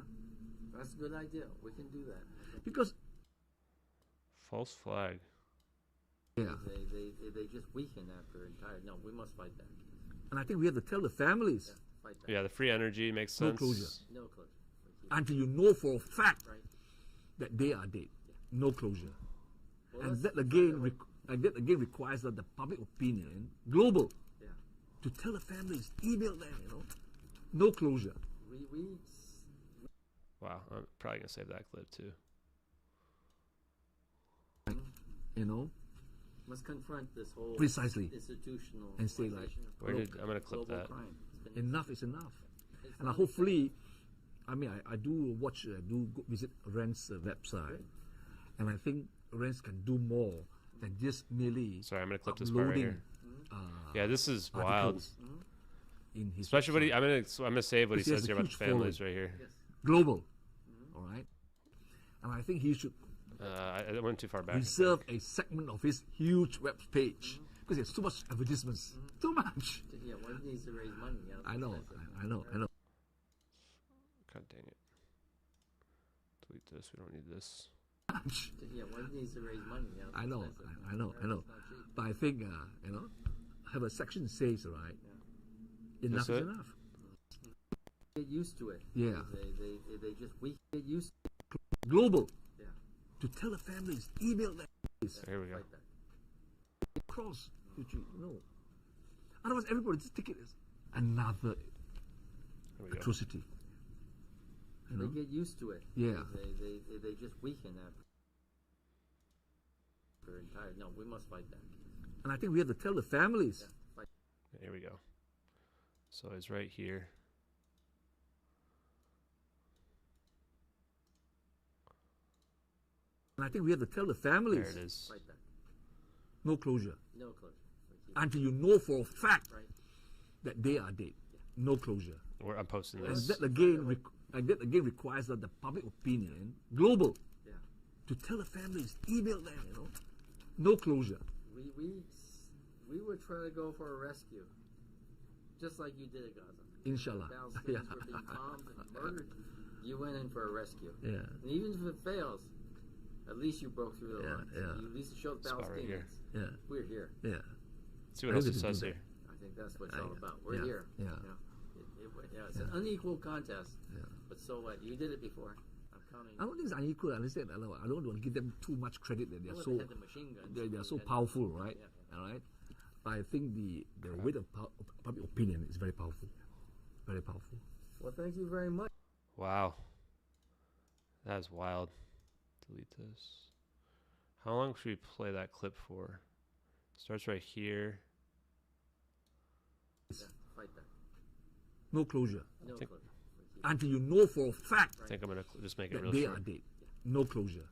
That's a good idea. We can do that. Because False flag. Yeah. They just weaken after entire. No, we must fight that. And I think we have to tell the families. Yeah, fight that. Yeah, the free energy makes sense. No closure. No closure. Until you know for a fact Right. that they are dead. No closure. Well, And that again requires that the public opinion, global, Yeah. to tell the families, email them, no closure. We Wow, I'm probably gonna save that clip too. must confront this whole Precisely. institutional And say like, I'm gonna clip that. Enough is enough. And hopefully, I do watch, do go visit Rand's website, and I think Rand can do more than just merely Sorry, I'm gonna clip this part right here. Yeah, this is wild. articles in his Especially what website. I'm gonna save what he Because he has says a here about the huge families following. right here. global, all right. And I think he should I went too far back. reserve a segment of his huge web page because there's too much advertisements, too much. Yeah, one needs to raise money. You know, I know. God dang it. Delete this. We don't need this. Yeah, one needs to raise money. You know, I know. It's not cheap. But I think have a section says right. Enough That's is it? enough. Get used to it. Yeah. They just get used to Global. Yeah. To tell the families, email them. Here we go. Like that. Cross. No. Otherwise, everybody just take it as another Here we go. atrocity. They get used to it. Yeah. They just weaken after entire. No, we must fight that. And I think we have to tell the families. Fight. Here we go. So it's right here. And I think we have to tell the families. There it is. Fight that. No closure. No closure. Until you know for a fact Right. that they are dead. No closure. I'm posting And this. that again requires that the public opinion, global, Yeah. to tell the families, email them, no closure. We would try to go for a rescue, just like you did at Gaza. Inshallah. Palestinians were being bombed and murdered. You went in for a rescue. Yeah. And even if it fails, at least you broke through the lines. yeah. You at least showed the Spot right Palestinians. here. Yeah. We're here. Yeah. Let's see what else it says here. I think that's what it's all about. We're yeah, here. yeah. You know, it's an unequal contest. Yeah. But so what? You did it before. I'm counting. I don't think it's unequal. I understand. I don't want to give them too much credit that they're Well, so they had the machine guns. they're so They had- powerful, right? Yeah. All right. But I think the weight of public opinion is very powerful. Very powerful. Well, thank you very much. Wow. That is wild. Delete this. How long should we play that clip for? Starts right here. Yeah, fight that. No closure. No think- closure. Until you know for a fact I think I'm gonna just make it that real they short. are dead. No closure.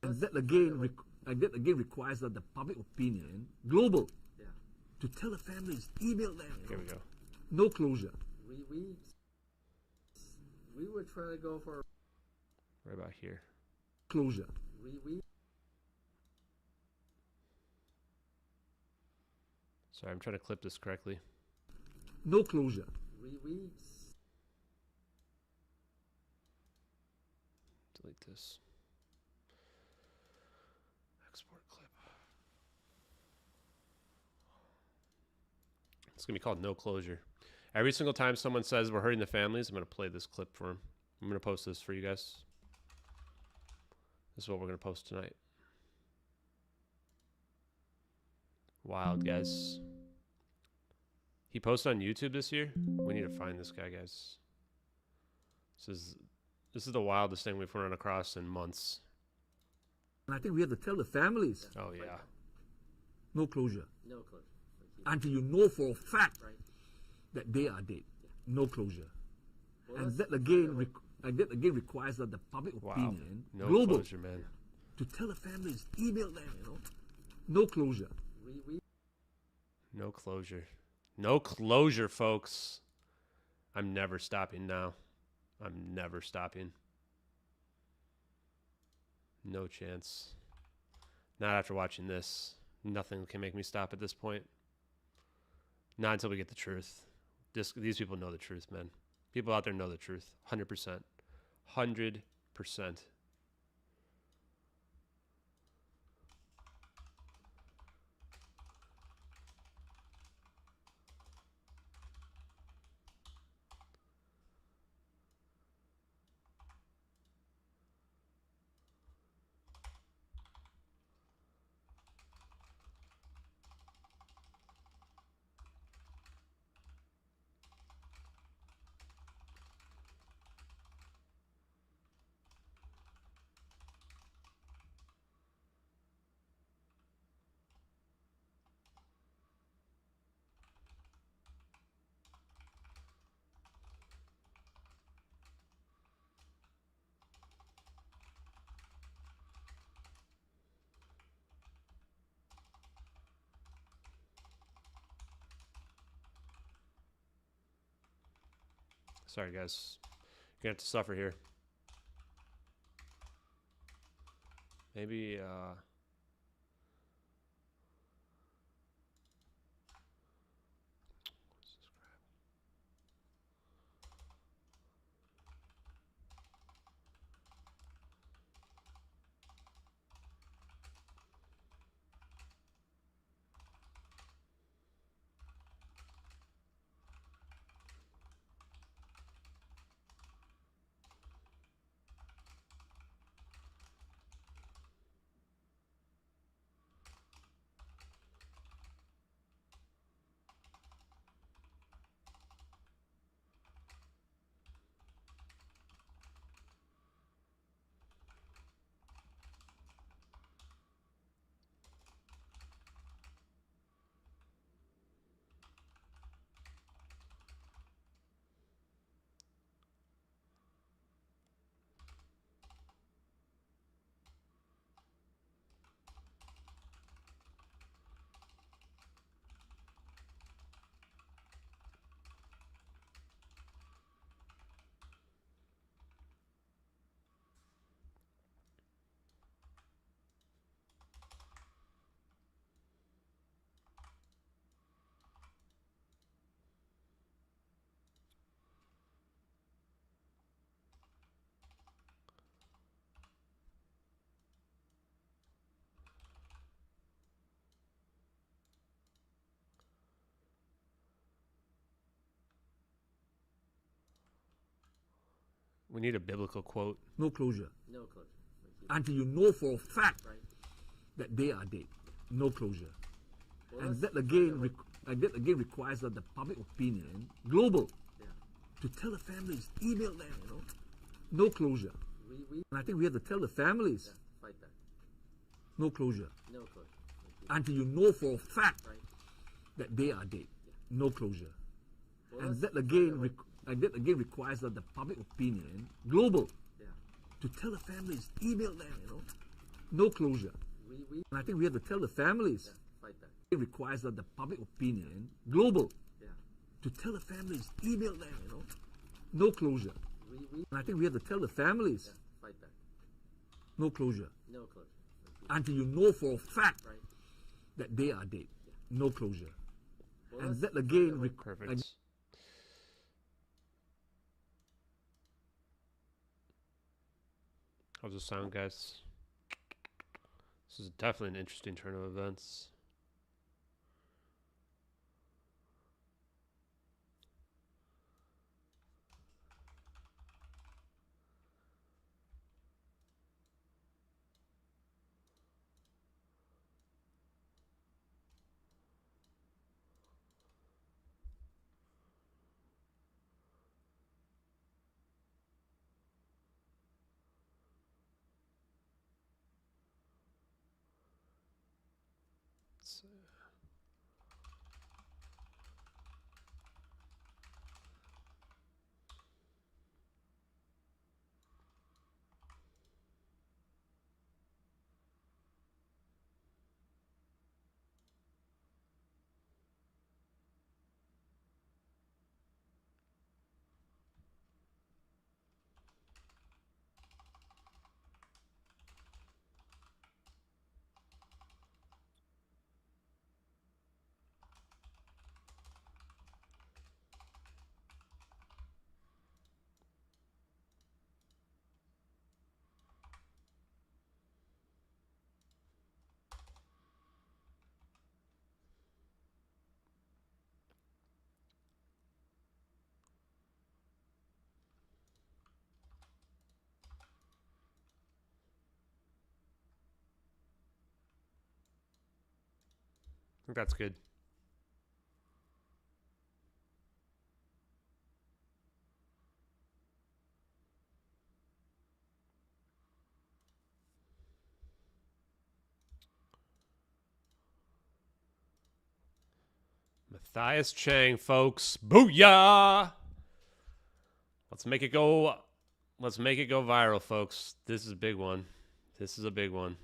And that again requires that the public opinion, global, Yeah. to tell the families, email them, Here we go. no closure. We would try to go for Right about here. Closure. we Sorry, I'm trying to clip this correctly. No closure. Delete this. Export clip. It's going to be called No Closure. Every single time someone says we're hurting the families, I'm going to play this clip for them. I'm going to post this for you guys. This is what we're going to post tonight. Wild, guys. He posted on YouTube this year. We need to find this guy, guys. This is the wildest thing we've run across in months. And I think we have to tell the families, Oh, yeah. no closure. no closure. Until you know for a fact Right. that they are dead. No closure. Well, And let's- that again requires that the public Wow. opinion, No global, closure, man. to tell the families, email them, no closure. we No closure. No closure, folks. I'm never stopping now. I'm never stopping. No chance. Not after watching this. Nothing can make me stop at this point. Not until we get the truth. These people know the truth, man. People out there know the truth. 100%. 100%. Sorry, guys. You're gonna have to suffer here. Maybe, we need a biblical quote. No closure. No closure. Until you know for a fact that they are dead. No closure. Well, and that again requires that the public opinion, global, to tell the families, email them, you know. No closure. And I think we have to tell the families. Fight that. No closure. No closure. Until you know for a fact that they are dead. No closure. Well, and that again requires that the public opinion, global, to tell the families, email them, you know. No closure. And I think we have to tell the families. Fight that. It requires that the public opinion, global, to tell the families, email them, you know. No closure. And I think we have to tell the families. Fight that. No closure. No closure. Until you know for a fact that they are dead. No closure. Well, and that again Perfect. How's the sound, guys? This is definitely an interesting turn of events. I think that's good. Matthias Chang, folks. Booyah! Let's make it go viral, folks. This is a big one. This is a big one.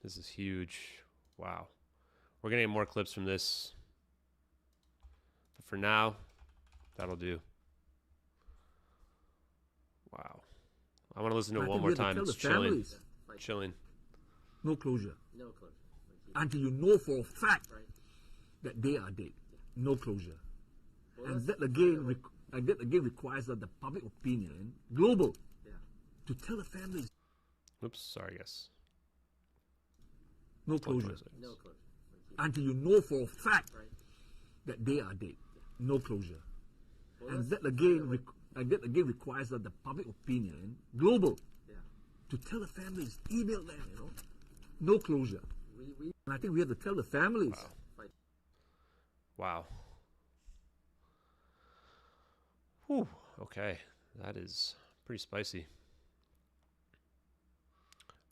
This is huge. Wow. We're going to get more clips from this. But for now, that'll do. Wow. I want to listen to it one more time. It's chilling. Chilling. No closure. No closure. Until you know for a fact that they are dead. No closure. And that again requires that the public opinion, global, to tell the families. Oops, sorry, guys. No closure. No closure. Until you know for a fact that they are dead. No closure. And that again requires that the public opinion, global, to tell the families, email them, no closure. And I think we have to tell the families. Wow. Whew. Okay, that is pretty spicy.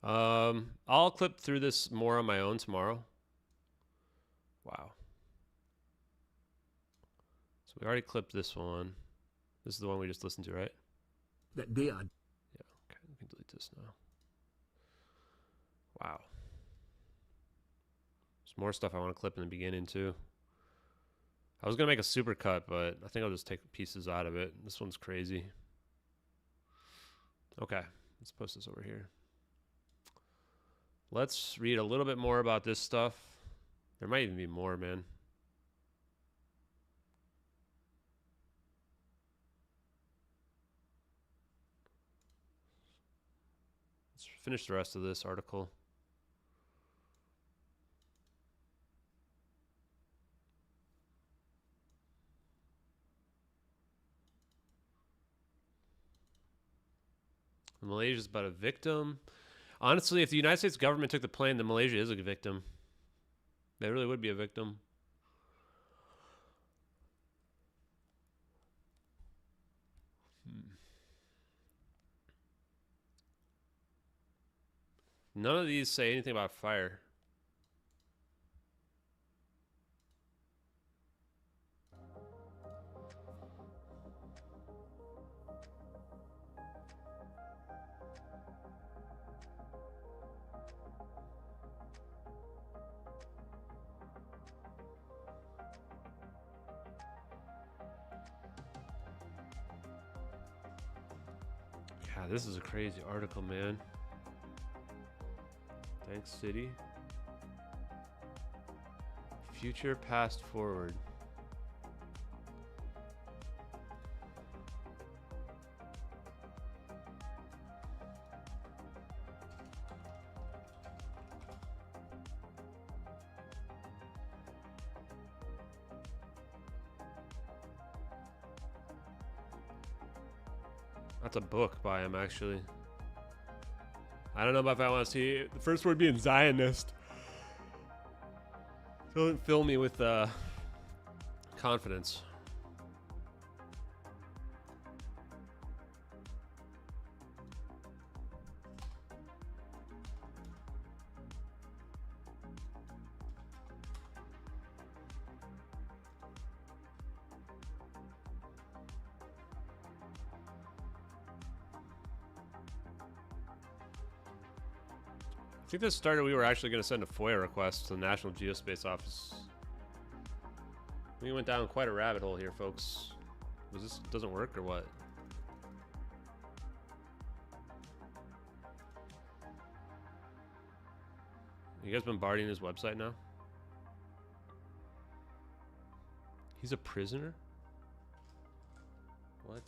I'll clip through this more on my own tomorrow. Wow. So we already clipped this one. This is the one we just listened to, right? That they are. Yeah, okay, we can delete this now. Wow. There's more stuff I want to clip in the beginning, too. I was going to make a super cut, but I think I'll just take pieces out of it. This one's crazy. Okay, let's post this over here. Let's read a little bit more about this stuff. There might even be more, man. Let's finish the rest of this article. Malaysia's about a victim. Honestly, if the United States government took the plane, then Malaysia is a victim. They really would be a victim. None of these say anything about fire. God, this is a crazy article, man. Thanks, City. Future, past, forward. That's a book by him, actually. I don't know if I want to see the first word being Zionist. Don't fill me with confidence. I think this started, we were actually going to send a FOIA request to the National Geospace Office. We went down quite a rabbit hole here, folks. Was this doesn't work or what? You guys bombarding his website now? He's a prisoner? What?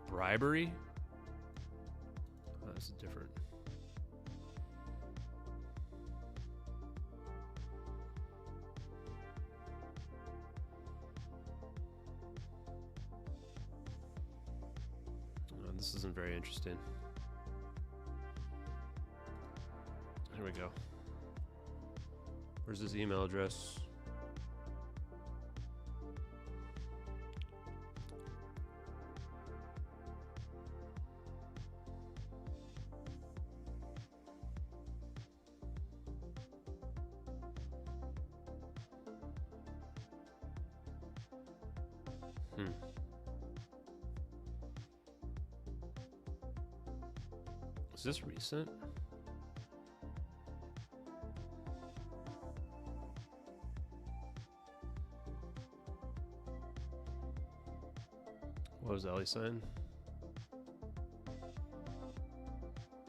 Bribery? Oh, this is different. This isn't very interesting. Here we go. Where's his email address? Is this recent? What was Ellie saying?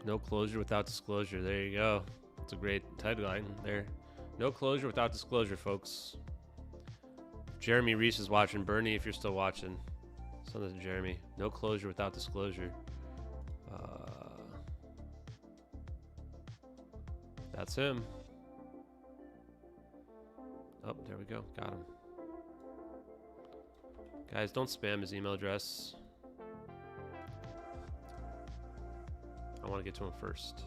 No closure without disclosure. There you go. It's a great tagline there. No closure without disclosure, folks. Jeremy Reese is watching. Bernie, if you're still watching, send it to Jeremy. No closure without disclosure. That's him. Oh, there we go. Got him. Guys, don't spam his email address. I want to get to him first.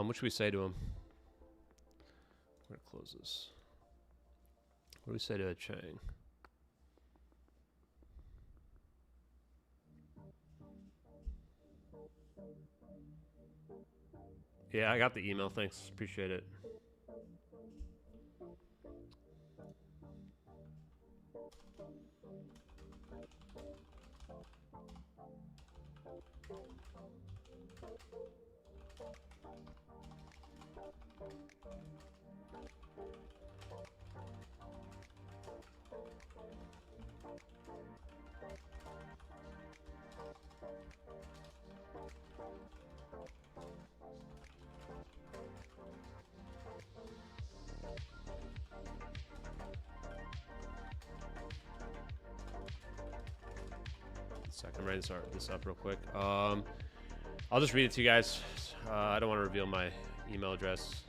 What should we say to him? We're gonna close this. What do we say to Chang? Yeah, I got the email. Thanks. Appreciate it. Second, write this up real quick. I'll just read it to you guys. I don't want to reveal my email address.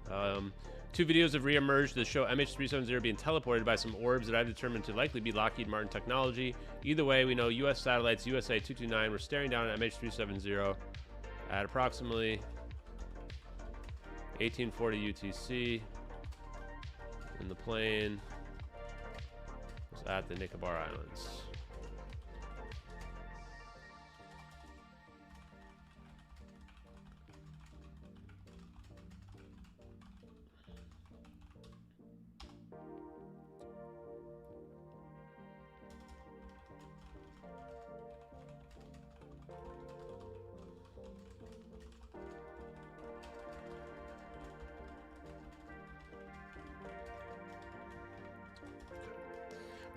2 videos have re-emerged that show MH370 being teleported by some orbs that I've determined to likely be Lockheed Martin technology. Either way, we know U.S. satellites USA 229 were staring down at MH370 at approximately 1840 UTC, and the plane was at the Nicobar Islands.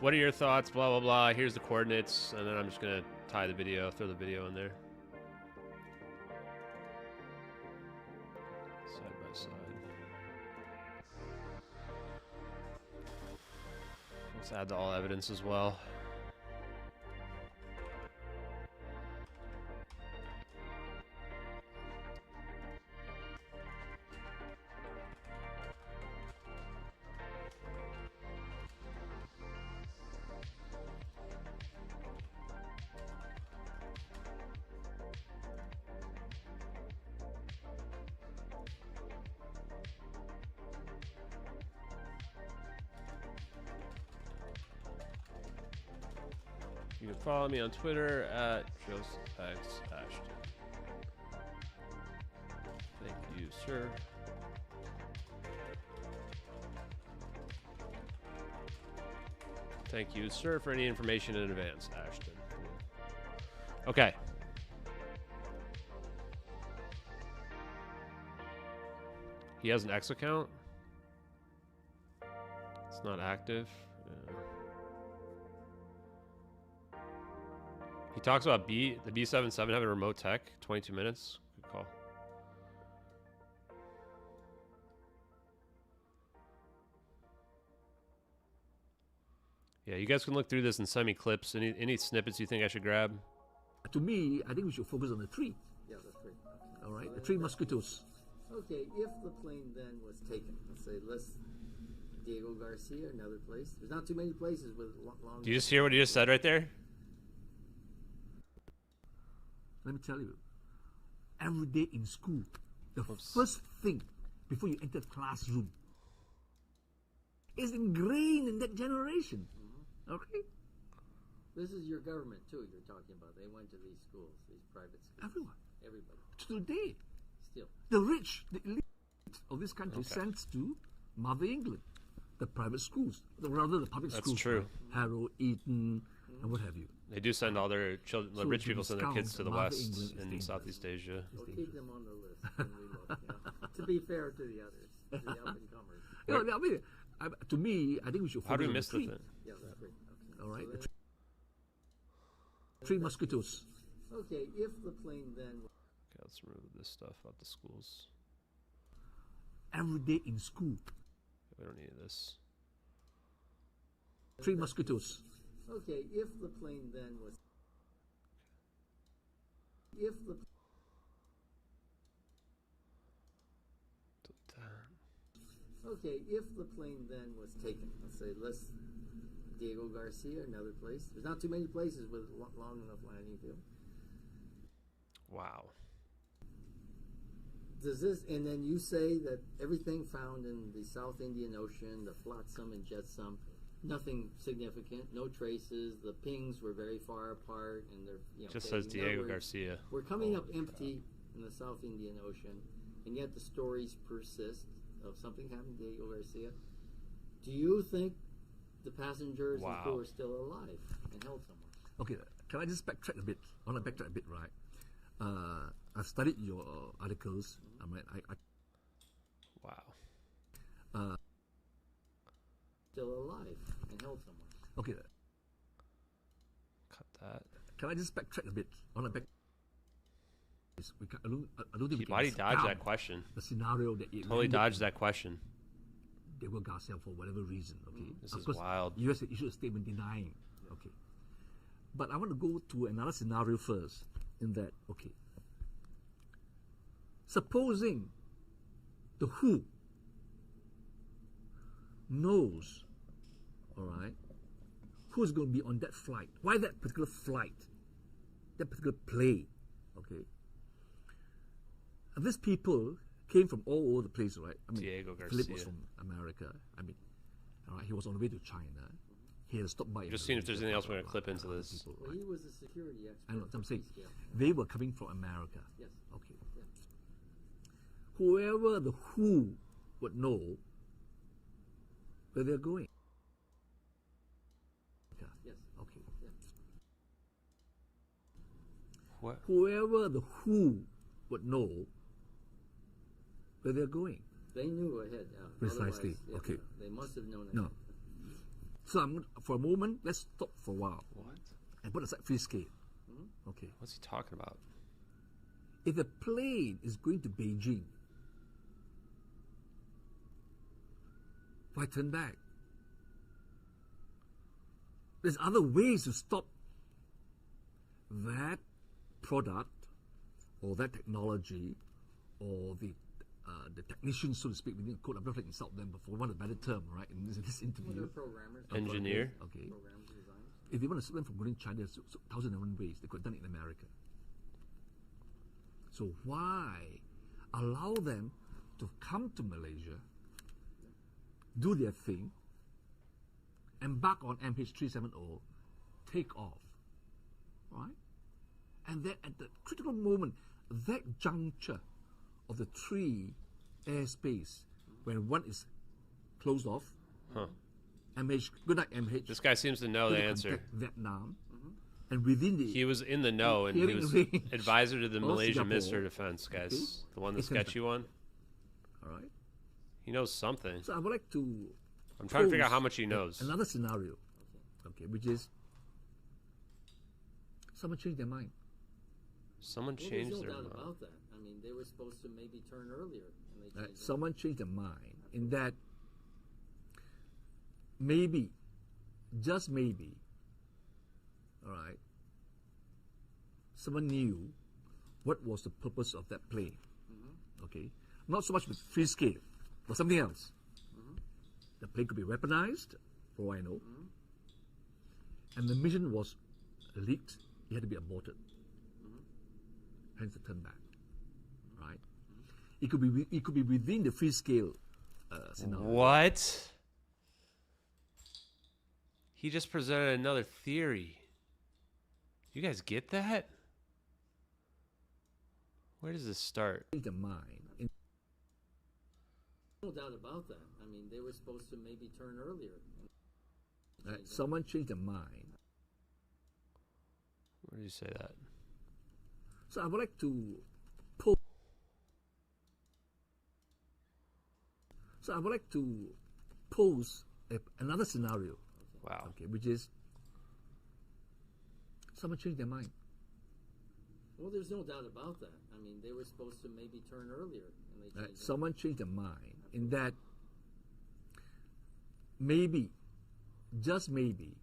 What are your thoughts? Blah, blah, blah. Here's the coordinates. And then I'm just going to tie the video, throw the video in there. Side by side. Let's add the all evidence as well. You can follow me on Twitter at JosephXAshton. Thank you, sir. Thank you, sir, for any information in advance, Ashton. Okay. He has an X account. It's not active. He talks about the B77 having a remote tech. 22 minutes. Good call. Yeah, you guys can look through this and send me clips. Any snippets you think I should grab? To me, I think we should focus on the three. Yeah, the three. Okay. All right, the three mosquitoes. Okay, if the plane then was taken, let's say, Diego Garcia, another place. There's not too many places with long. Do you just hear what he just said right there? Let me tell you, every day in school, the first thing before you enter the classroom is ingrained in that generation. Okay? This is your government too. You're talking about. They went to these schools, these private schools. Everyone. Everybody. Today, still the rich, the elite of this country sends to Mother England, the private schools, rather the public schools. That's true. Harrow, Eton, and what have you. They do send all their children. The rich people send their kids to the Mother West England and Southeast Asia. We'll keep them on the list when we look. To be fair to the others, the up and comers. I mean, to me, I think we should. How do we miss the thing? Yeah, the three. Okay. All right, so three mosquitoes. Okay, if the plane then. Okay, let's remove this stuff out the schools. Every day in school. We don't need this. Three mosquitoes. Okay, if the plane then was. If the. Okay, if the plane then was taken, let's say, Diego Garcia, another place. There's not too many places with long enough landing field. Wow. Does this, and then you say that everything found in the South Indian Ocean, the flotsam and jetsam, nothing significant, no traces. The pings were very far apart, and they're just says Diego Garcia. We're coming up empty in the South Indian Ocean, and yet the stories persist of something happened to Diego Garcia. Do you think the passengers and crew are still alive and held somewhere? Okay, can I just backtrack a bit? I want to backtrack a bit, right? I've studied your articles. Wow. Still alive and held somewhere. Okay. Cut that. Can I just backtrack a bit? I want to back. I don't think why did he dodge that question? The scenario that totally dodged that question. They were Garcia for whatever reason. Okay, this is wild. U.S. issued a statement denying. Okay, but I want to go to another scenario first. In that, okay, supposing the WHO knows, all right, who's going to be on that flight? Why that particular flight? That particular plane? Okay. And these people came from all over the place, right? I mean, Diego Garcia. Philip was from America. I mean, all right, he was on the way to China. He had stopped by. Just seeing if there's anything else we're going to clip into this. Well, he was a security expert. I know what I'm saying. They were coming from America. Yes. Okay. Yeah. Whoever the WHO would know where they're going. Yeah. Yes. Okay. Yeah. What? Whoever the WHO would know where they're going. They knew ahead. Precisely. Okay. They must have known ahead. No. So for a moment, let's stop for a while. What? And put aside free skate. Okay. What's he talking about? If the plane is going to Beijing, why turn back? There's other ways to stop that product or that technology or the technicians, so to speak. We didn't quote. I'm not going to insult them, but for want of a better term, right? In this interview, They're programmers. Engineer. Okay. Programs and designers. If they want to stop them from going to China, there's 1,001 ways. They could have done it in America. So why allow them to come to Malaysia, do their thing, embark on MH370, take off, right? And then at the critical moment, that juncture of the three airspace, when one is closed off, MH, good night MH. This guy seems to know the answer. Vietnam, and within the he was in the know, and he was advisor to the Malaysian Minister of Defense, guys. Okay. The one, the sketchy one. All right. He knows something. So I would like to. I'm trying to figure out how much he knows. Another scenario, okay, which is someone changed their mind. Someone changed their mind. There's no doubt about that. I mean, they were supposed to maybe turn earlier. And they someone changed their mind in that maybe, just maybe, all right, someone knew what was the purpose of that plane. Okay, not so much with free scale, but something else. The plane could be weaponized, for all I know, and the mission was leaked. It had to be aborted. Hence the turn back. Right? It could be within the free scale scenario. What? He just presented another theory. You guys get that? Where does this start? The mind. No doubt about that. I mean, they were supposed to maybe turn earlier. Someone changed their mind. Where did you say that? So I would like to pose. Another scenario. Wow. Okay, which is someone changed their mind. Well, there's no doubt about that. I mean, they were supposed to maybe turn earlier. And they someone changed their mind in that maybe, just maybe,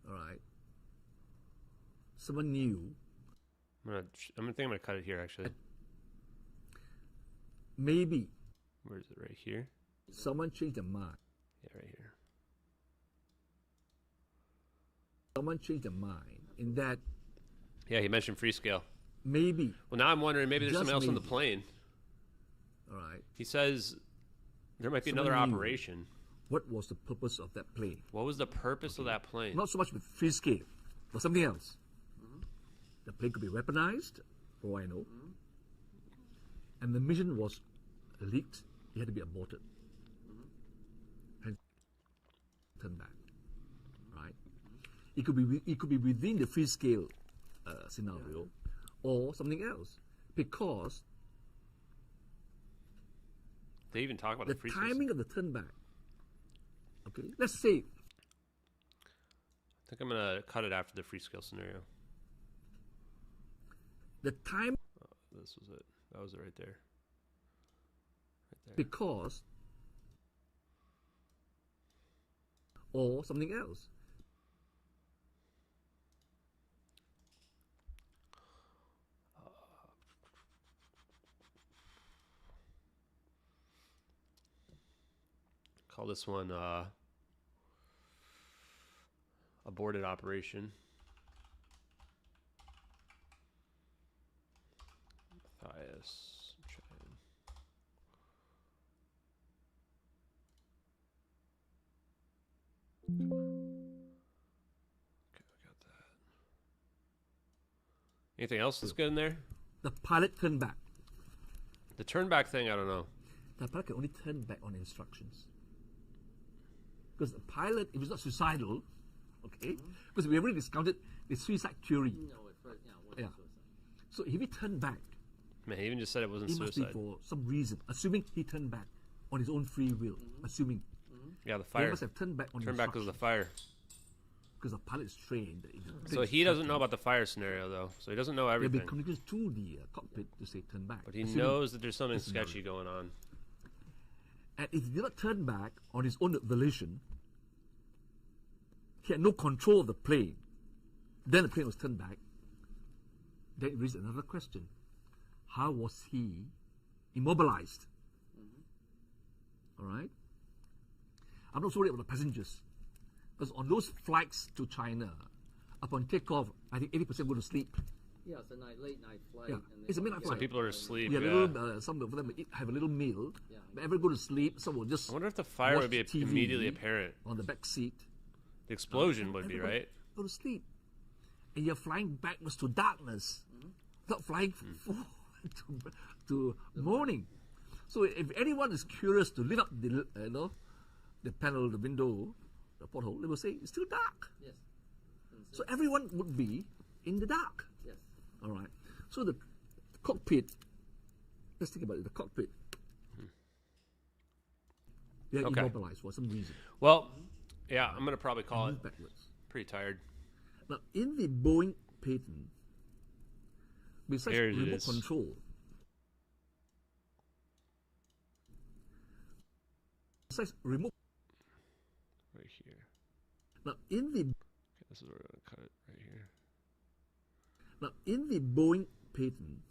all right, someone knew. I'm gonna cut it here, actually. Maybe. Where is it? Right here? Someone changed their mind. Yeah, right here. Someone changed their mind in that. Yeah, he mentioned free scale. Maybe. Well, now I'm wondering, maybe there's something else on the plane. All right. He says there might be another operation. What was the purpose of that plane? What was the purpose of that plane? Not so much with free scale, but something else. The plane could be weaponized, for all I know. And the mission was leaked. It had to be aborted. Hence, turn back. Right? It could be within the free scale scenario, or something else, because they even talk about the free timing of the turn back. Okay, let's say. I think I'm gonna cut it after the free scale scenario. The time. Oh, this was it. That was it right there. Right there. Because. Or something else. Call this one aborted operation. Matthias Chang. Okay, we got that. Anything else that's good in there? The pilot turned back. The turn back thing, I don't know. The pilot can only turn back on instructions. Because the pilot, if it's not suicidal, okay, because we already discounted the suicide theory. Yeah. So if he turned back, man, he even just said it wasn't suicide. It must be for some reason, assuming he turned back on his own free will, assuming. Yeah, the fire. He must have turned back on Turn back because of the fire. Because the pilot is trained. So he doesn't know about the fire scenario, though. So he doesn't know everything. There'll be communications to the cockpit to say turn back. But he knows that there's something sketchy going on. And if he did not turn back on his own volition, he had no control of the plane. Then the plane was turned back. Then it raises another question. How was he immobilized? All right? I'm not so worried about the passengers. Because on those flights to China, upon takeoff, I think 80% go to sleep. Yeah, it's a late night flight. Yeah, it's a midnight flight. Some people are asleep. Yeah, some of them have a little meal. Yeah. But everyone go to sleep. Some will just. I wonder if the fire would be TV immediately apparent. On the back seat. The explosion would be, right? Go to sleep. And you're flying backwards to darkness. Not flying forward to morning. So if anyone is curious to lit up the the panel, the window, the porthole, they will say it's still dark. Yes. So everyone would be in the dark. Yes. All right. So the cockpit. Let's think about it. The cockpit. They are immobilized for some reason. Well, yeah, I'm going to probably call it. Backwards. Pretty tired. Now, in the Boeing patent, besides remote control, right here. Now, in the this is where we're going to cut it right here. Now, in the Boeing patent,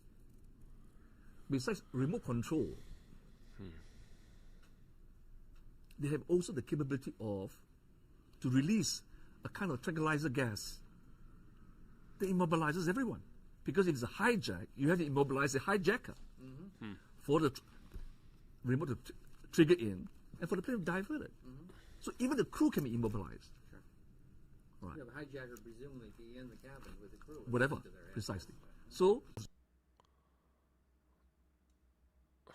besides remote control, they have also the capability of to release a kind of tranquilizer gas that immobilizes everyone. Because if it's a hijack, you have to immobilize the hijacker for the remote to trigger in and for the plane to divert it. So even the crew can be immobilized. Sure. Right. Yeah, the hijacker presumably be in the cabin with the crew. Whatever, precisely. So.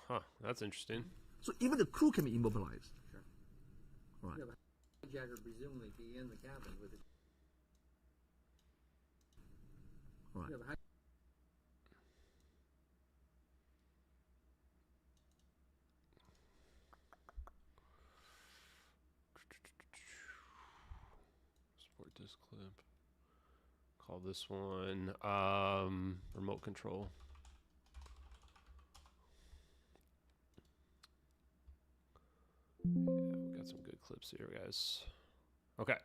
Huh, that's interesting. So even the crew can be immobilized. Sure. Right. Yeah, the hijacker presumably be in the cabin with the. Right. Yeah, Support this clip. Call this one remote control. Yeah, we got some good clips here, guys. Okay.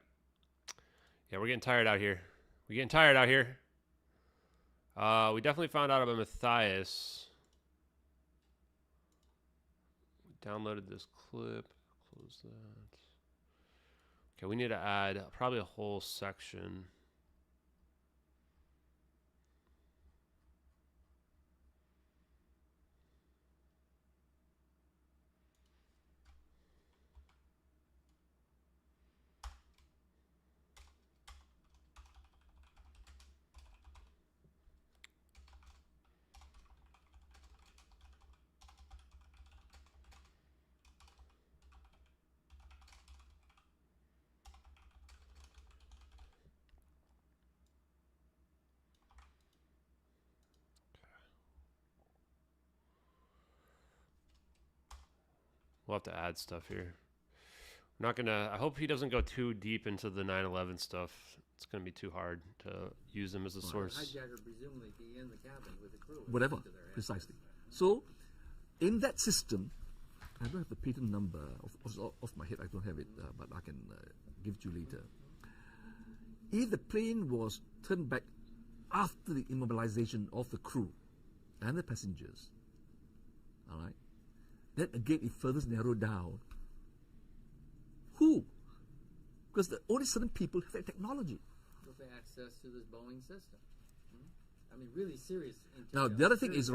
Yeah, we're getting tired out here. We definitely found out about Matthias. We downloaded this clip. Close that. Okay, we need to add probably a whole section. We'll have to add stuff here. We're not gonna. I hope he doesn't go too deep into the 9/11 stuff. It's gonna be too hard to use him as a source. Hijacker presumably be in the cabin with the crew. Whatever, precisely. So, in that system, I don't have the patent number off my head. I don't have it, but I can give it to you later. If the plane was turned back after the immobilization of the crew and the passengers, all right, then again it further narrowed down who, because only certain people have that technology. With access to this Boeing system. I mean, really serious. Now the other thing is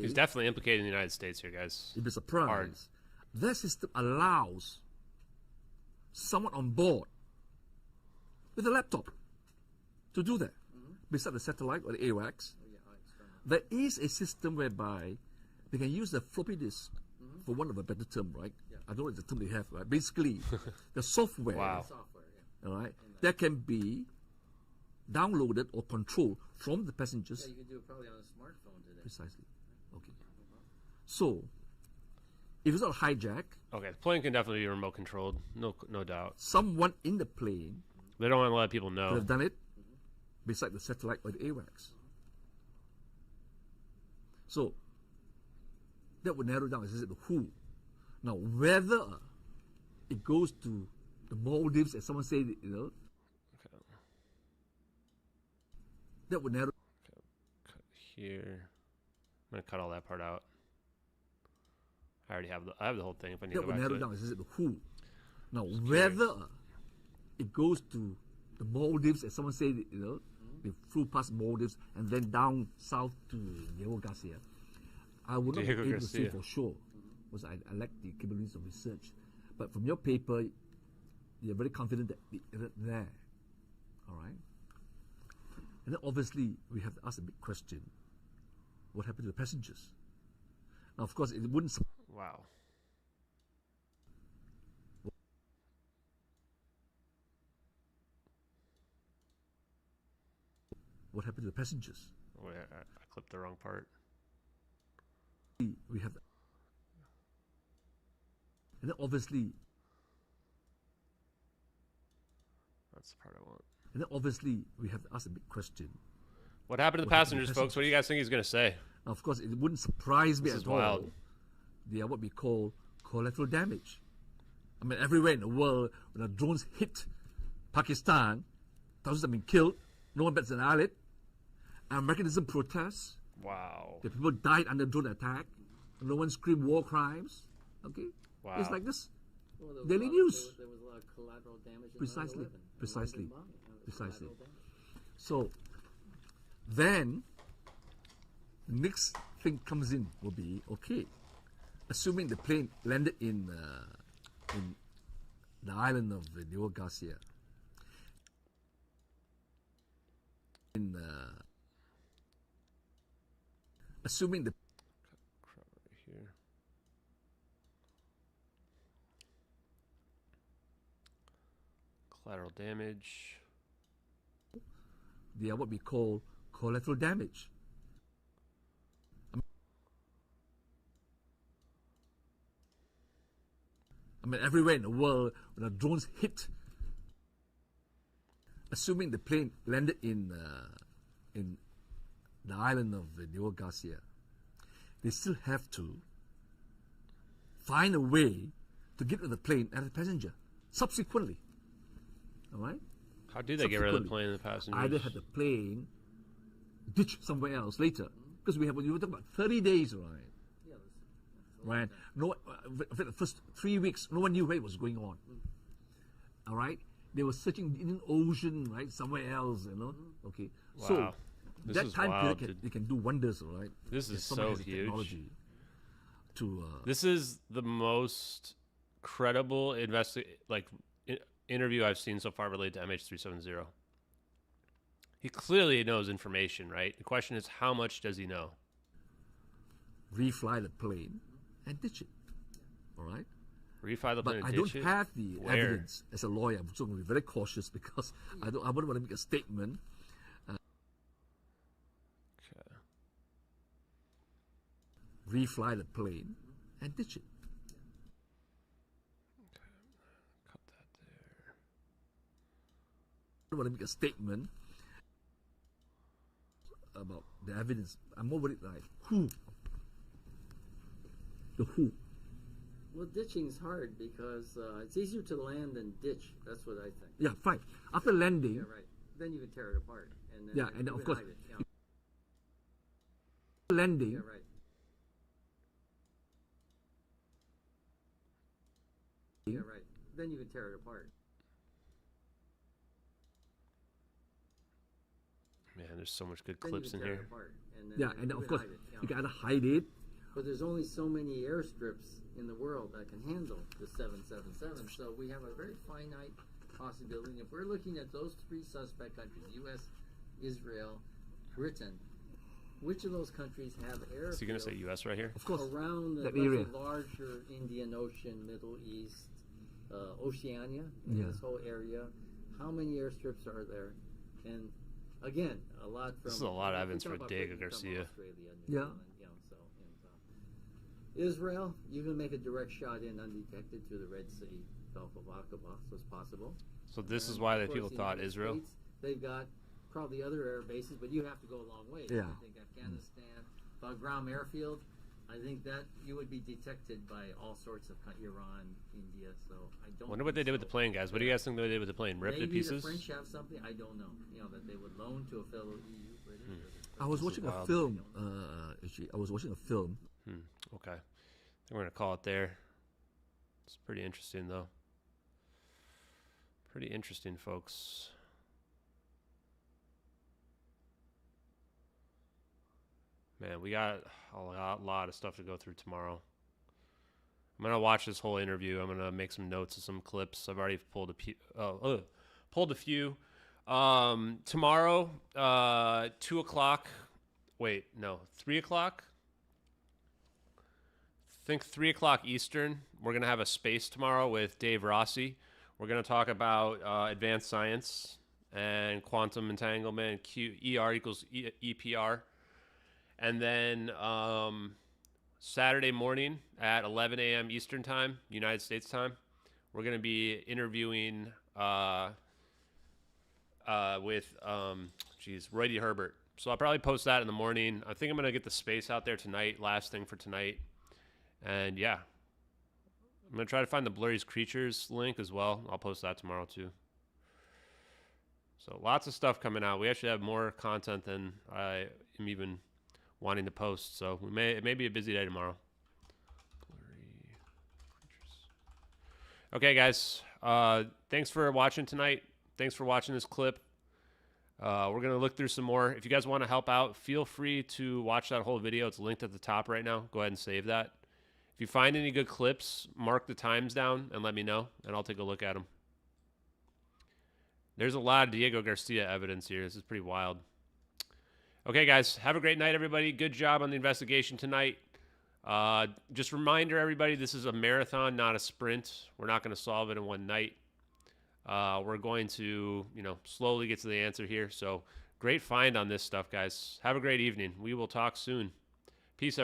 he's definitely implicating the United States here, guys. You'd be surprised. That system allows someone on board with a laptop to do that. Beside the satellite or the AWACS, there is a system whereby they can use the floppy disk, for one of a better term, right? Yeah. I don't know the term they have, right? Basically, the software, wow. All right, that can be downloaded or controlled from the passengers. Yeah, you can do it probably on a smartphone today. Precisely. Okay. So, if it's not a hijack, okay, the plane can definitely be remote controlled, no doubt. Someone in the plane, they don't want to let people know, could have done it beside the satellite or the AWACS. So, that would narrow down, as I said, the who. Now, whether it goes to the Maldives, as someone said, okay. That would narrow. Okay. Cut here. I'm gonna cut all that part out. I already have I have the whole thing. If I need that to go would back narrow to down, as I said, the who. Now, whether it goes to the Maldives, as someone said, they flew past Maldives and then down south to Diego Garcia. I would not be able to say for sure, because I lack the capabilities of research. But from your paper, you're very confident that it's there. All right? And then obviously, we have to ask a big question. What happened to the passengers? Now, of course, it wouldn't... Wow. What happened to the passengers? Oh, yeah, I clipped the wrong part. We have And then obviously, that's the part I want. And then obviously, we have to ask a big question. What happened to the passengers, folks? What do you guys think he's going to say? Now, of course, it wouldn't surprise me at all. Wild. They are what we call collateral damage. I mean, everywhere in the world, when the drones hit Pakistan, thousands have been killed. No one bats an eyelid. Americanism protests. Wow. The people died under drone attack. No one screamed war crimes. Okay? Wow. It's like this. Well, Daily news. There was a lot of collateral damage in Precisely. 9/11. Precisely. Bombing. Precisely. So, then, the next thing comes in will be, okay, assuming the plane landed in the island of Diego Garcia, assuming the right here. Collateral damage. They are what we call collateral damage. I mean, everywhere in the world, when the drones hit, assuming the plane landed in the island of Diego Garcia, they still have to find a way to get rid of the plane and the passenger subsequently. All right? How do they get rid of the plane and the passengers? Either have the plane ditched somewhere else later, because we were talking about 30 days, right? Yeah, Right. No, for the first 3 weeks, no one knew where it was going on. All right. They were searching in the ocean, right, somewhere else, you know. Okay. Wow. So This that is time wild, period they can do wonders, all right. This is Someone so has the huge. technology to. This is the most credible interview I've seen so far related to MH370. He clearly knows information, right? The question is, how much does he know? Refly the plane and ditch it. All right. Refly the plane But and I ditch don't it? have the Where? evidence as a lawyer. I'm so going to be very cautious because I wouldn't want to make a statement. Okay. Refly the plane and ditch it. Cut that there. I don't want to make a statement about the evidence. I'm more worried like who. The who. Well, ditching is hard because it's easier to land than ditch. That's what I think. Yeah, fine. After landing, Yeah, right. Then you can tear it apart. And then Yeah, and you of can course, hide it, yeah. landing, Yeah, right. Yeah, right. Then you can tear it apart. Man, there's so much good Then clips you in can tear here. it apart. And then yeah, you and can of course hide it, yeah. you can either hide it. But there's only so many airstrips in the world that can handle the 777. So we have a very finite possibility. And if we're looking at those three suspect countries, U.S., Israel, Britain, which of those countries have airfields Is he going to say U.S. right here? Of course, around the that area. larger Indian Ocean, Middle East, Oceania, Yeah. this whole area? How many airstrips are there? And again, a lot from. This is a lot of we evidence talk for about Diego Britain, we talk Garcia. about Australia, New Yeah. Zealand, you know, so, and, Israel, you can make a direct shot in undetected through the Red Sea, Gulf of Aqaba, so it's possible. So this is And, why of that course, people the thought United Israel. States, they've got probably other air bases, but you have to go a long way. Yeah. I think Afghanistan, Bagram airfield, I think that you would be detected by all sorts of Iran, India. So I don't. Wonder what they did with the plane, guys. What do you guys think they did with the plane? Rip Maybe it to pieces? the French have something. I don't know. You know that they would loan to a fellow EU British. I was This is watching a wild. film. Actually, I was watching a film. Okay. I think we're going to call it there. It's pretty interesting, though. Pretty interesting, folks. Man, we got a lot of stuff to go through tomorrow. I'm going to watch this whole interview. I'm going to make some notes of some clips. I've already pulled a few. Tomorrow, 2 o'clock. Wait, no, 3 o'clock? I think 3 o'clock Eastern. We're going to have a space tomorrow with Dave Rossi. We're going to talk about advanced science and quantum entanglement, ER equals EPR. And then Saturday morning at 11 a.m. Eastern Time, United States time. We're going to be interviewing with Roy D. Herbert. So I'll probably post that in the morning. I think I'm going to get the space out there tonight, last thing for tonight. And yeah, I'm going to try to find the Blurry's Creatures link as well. I'll post that tomorrow too. So lots of stuff coming out. We actually have more content than I am even wanting to post. So it may be a busy day tomorrow. Okay, guys. Thanks for watching tonight. Thanks for watching this clip. We're going to look through some more. If you guys want to help out, feel free to watch that whole video. It's linked at the top right now. Go ahead and save that. If you find any good clips, mark the times down and let me know, and I'll take a look at them. There's a lot of Diego Garcia evidence here. This is pretty wild. Okay, guys. Have a great night, everybody. Good job on the investigation tonight. Just reminder, everybody, this is a marathon, not a sprint. We're not going to solve it in one night. We're going to, slowly get to the answer here. So great find on this stuff, guys. Have a great evening. We will talk soon.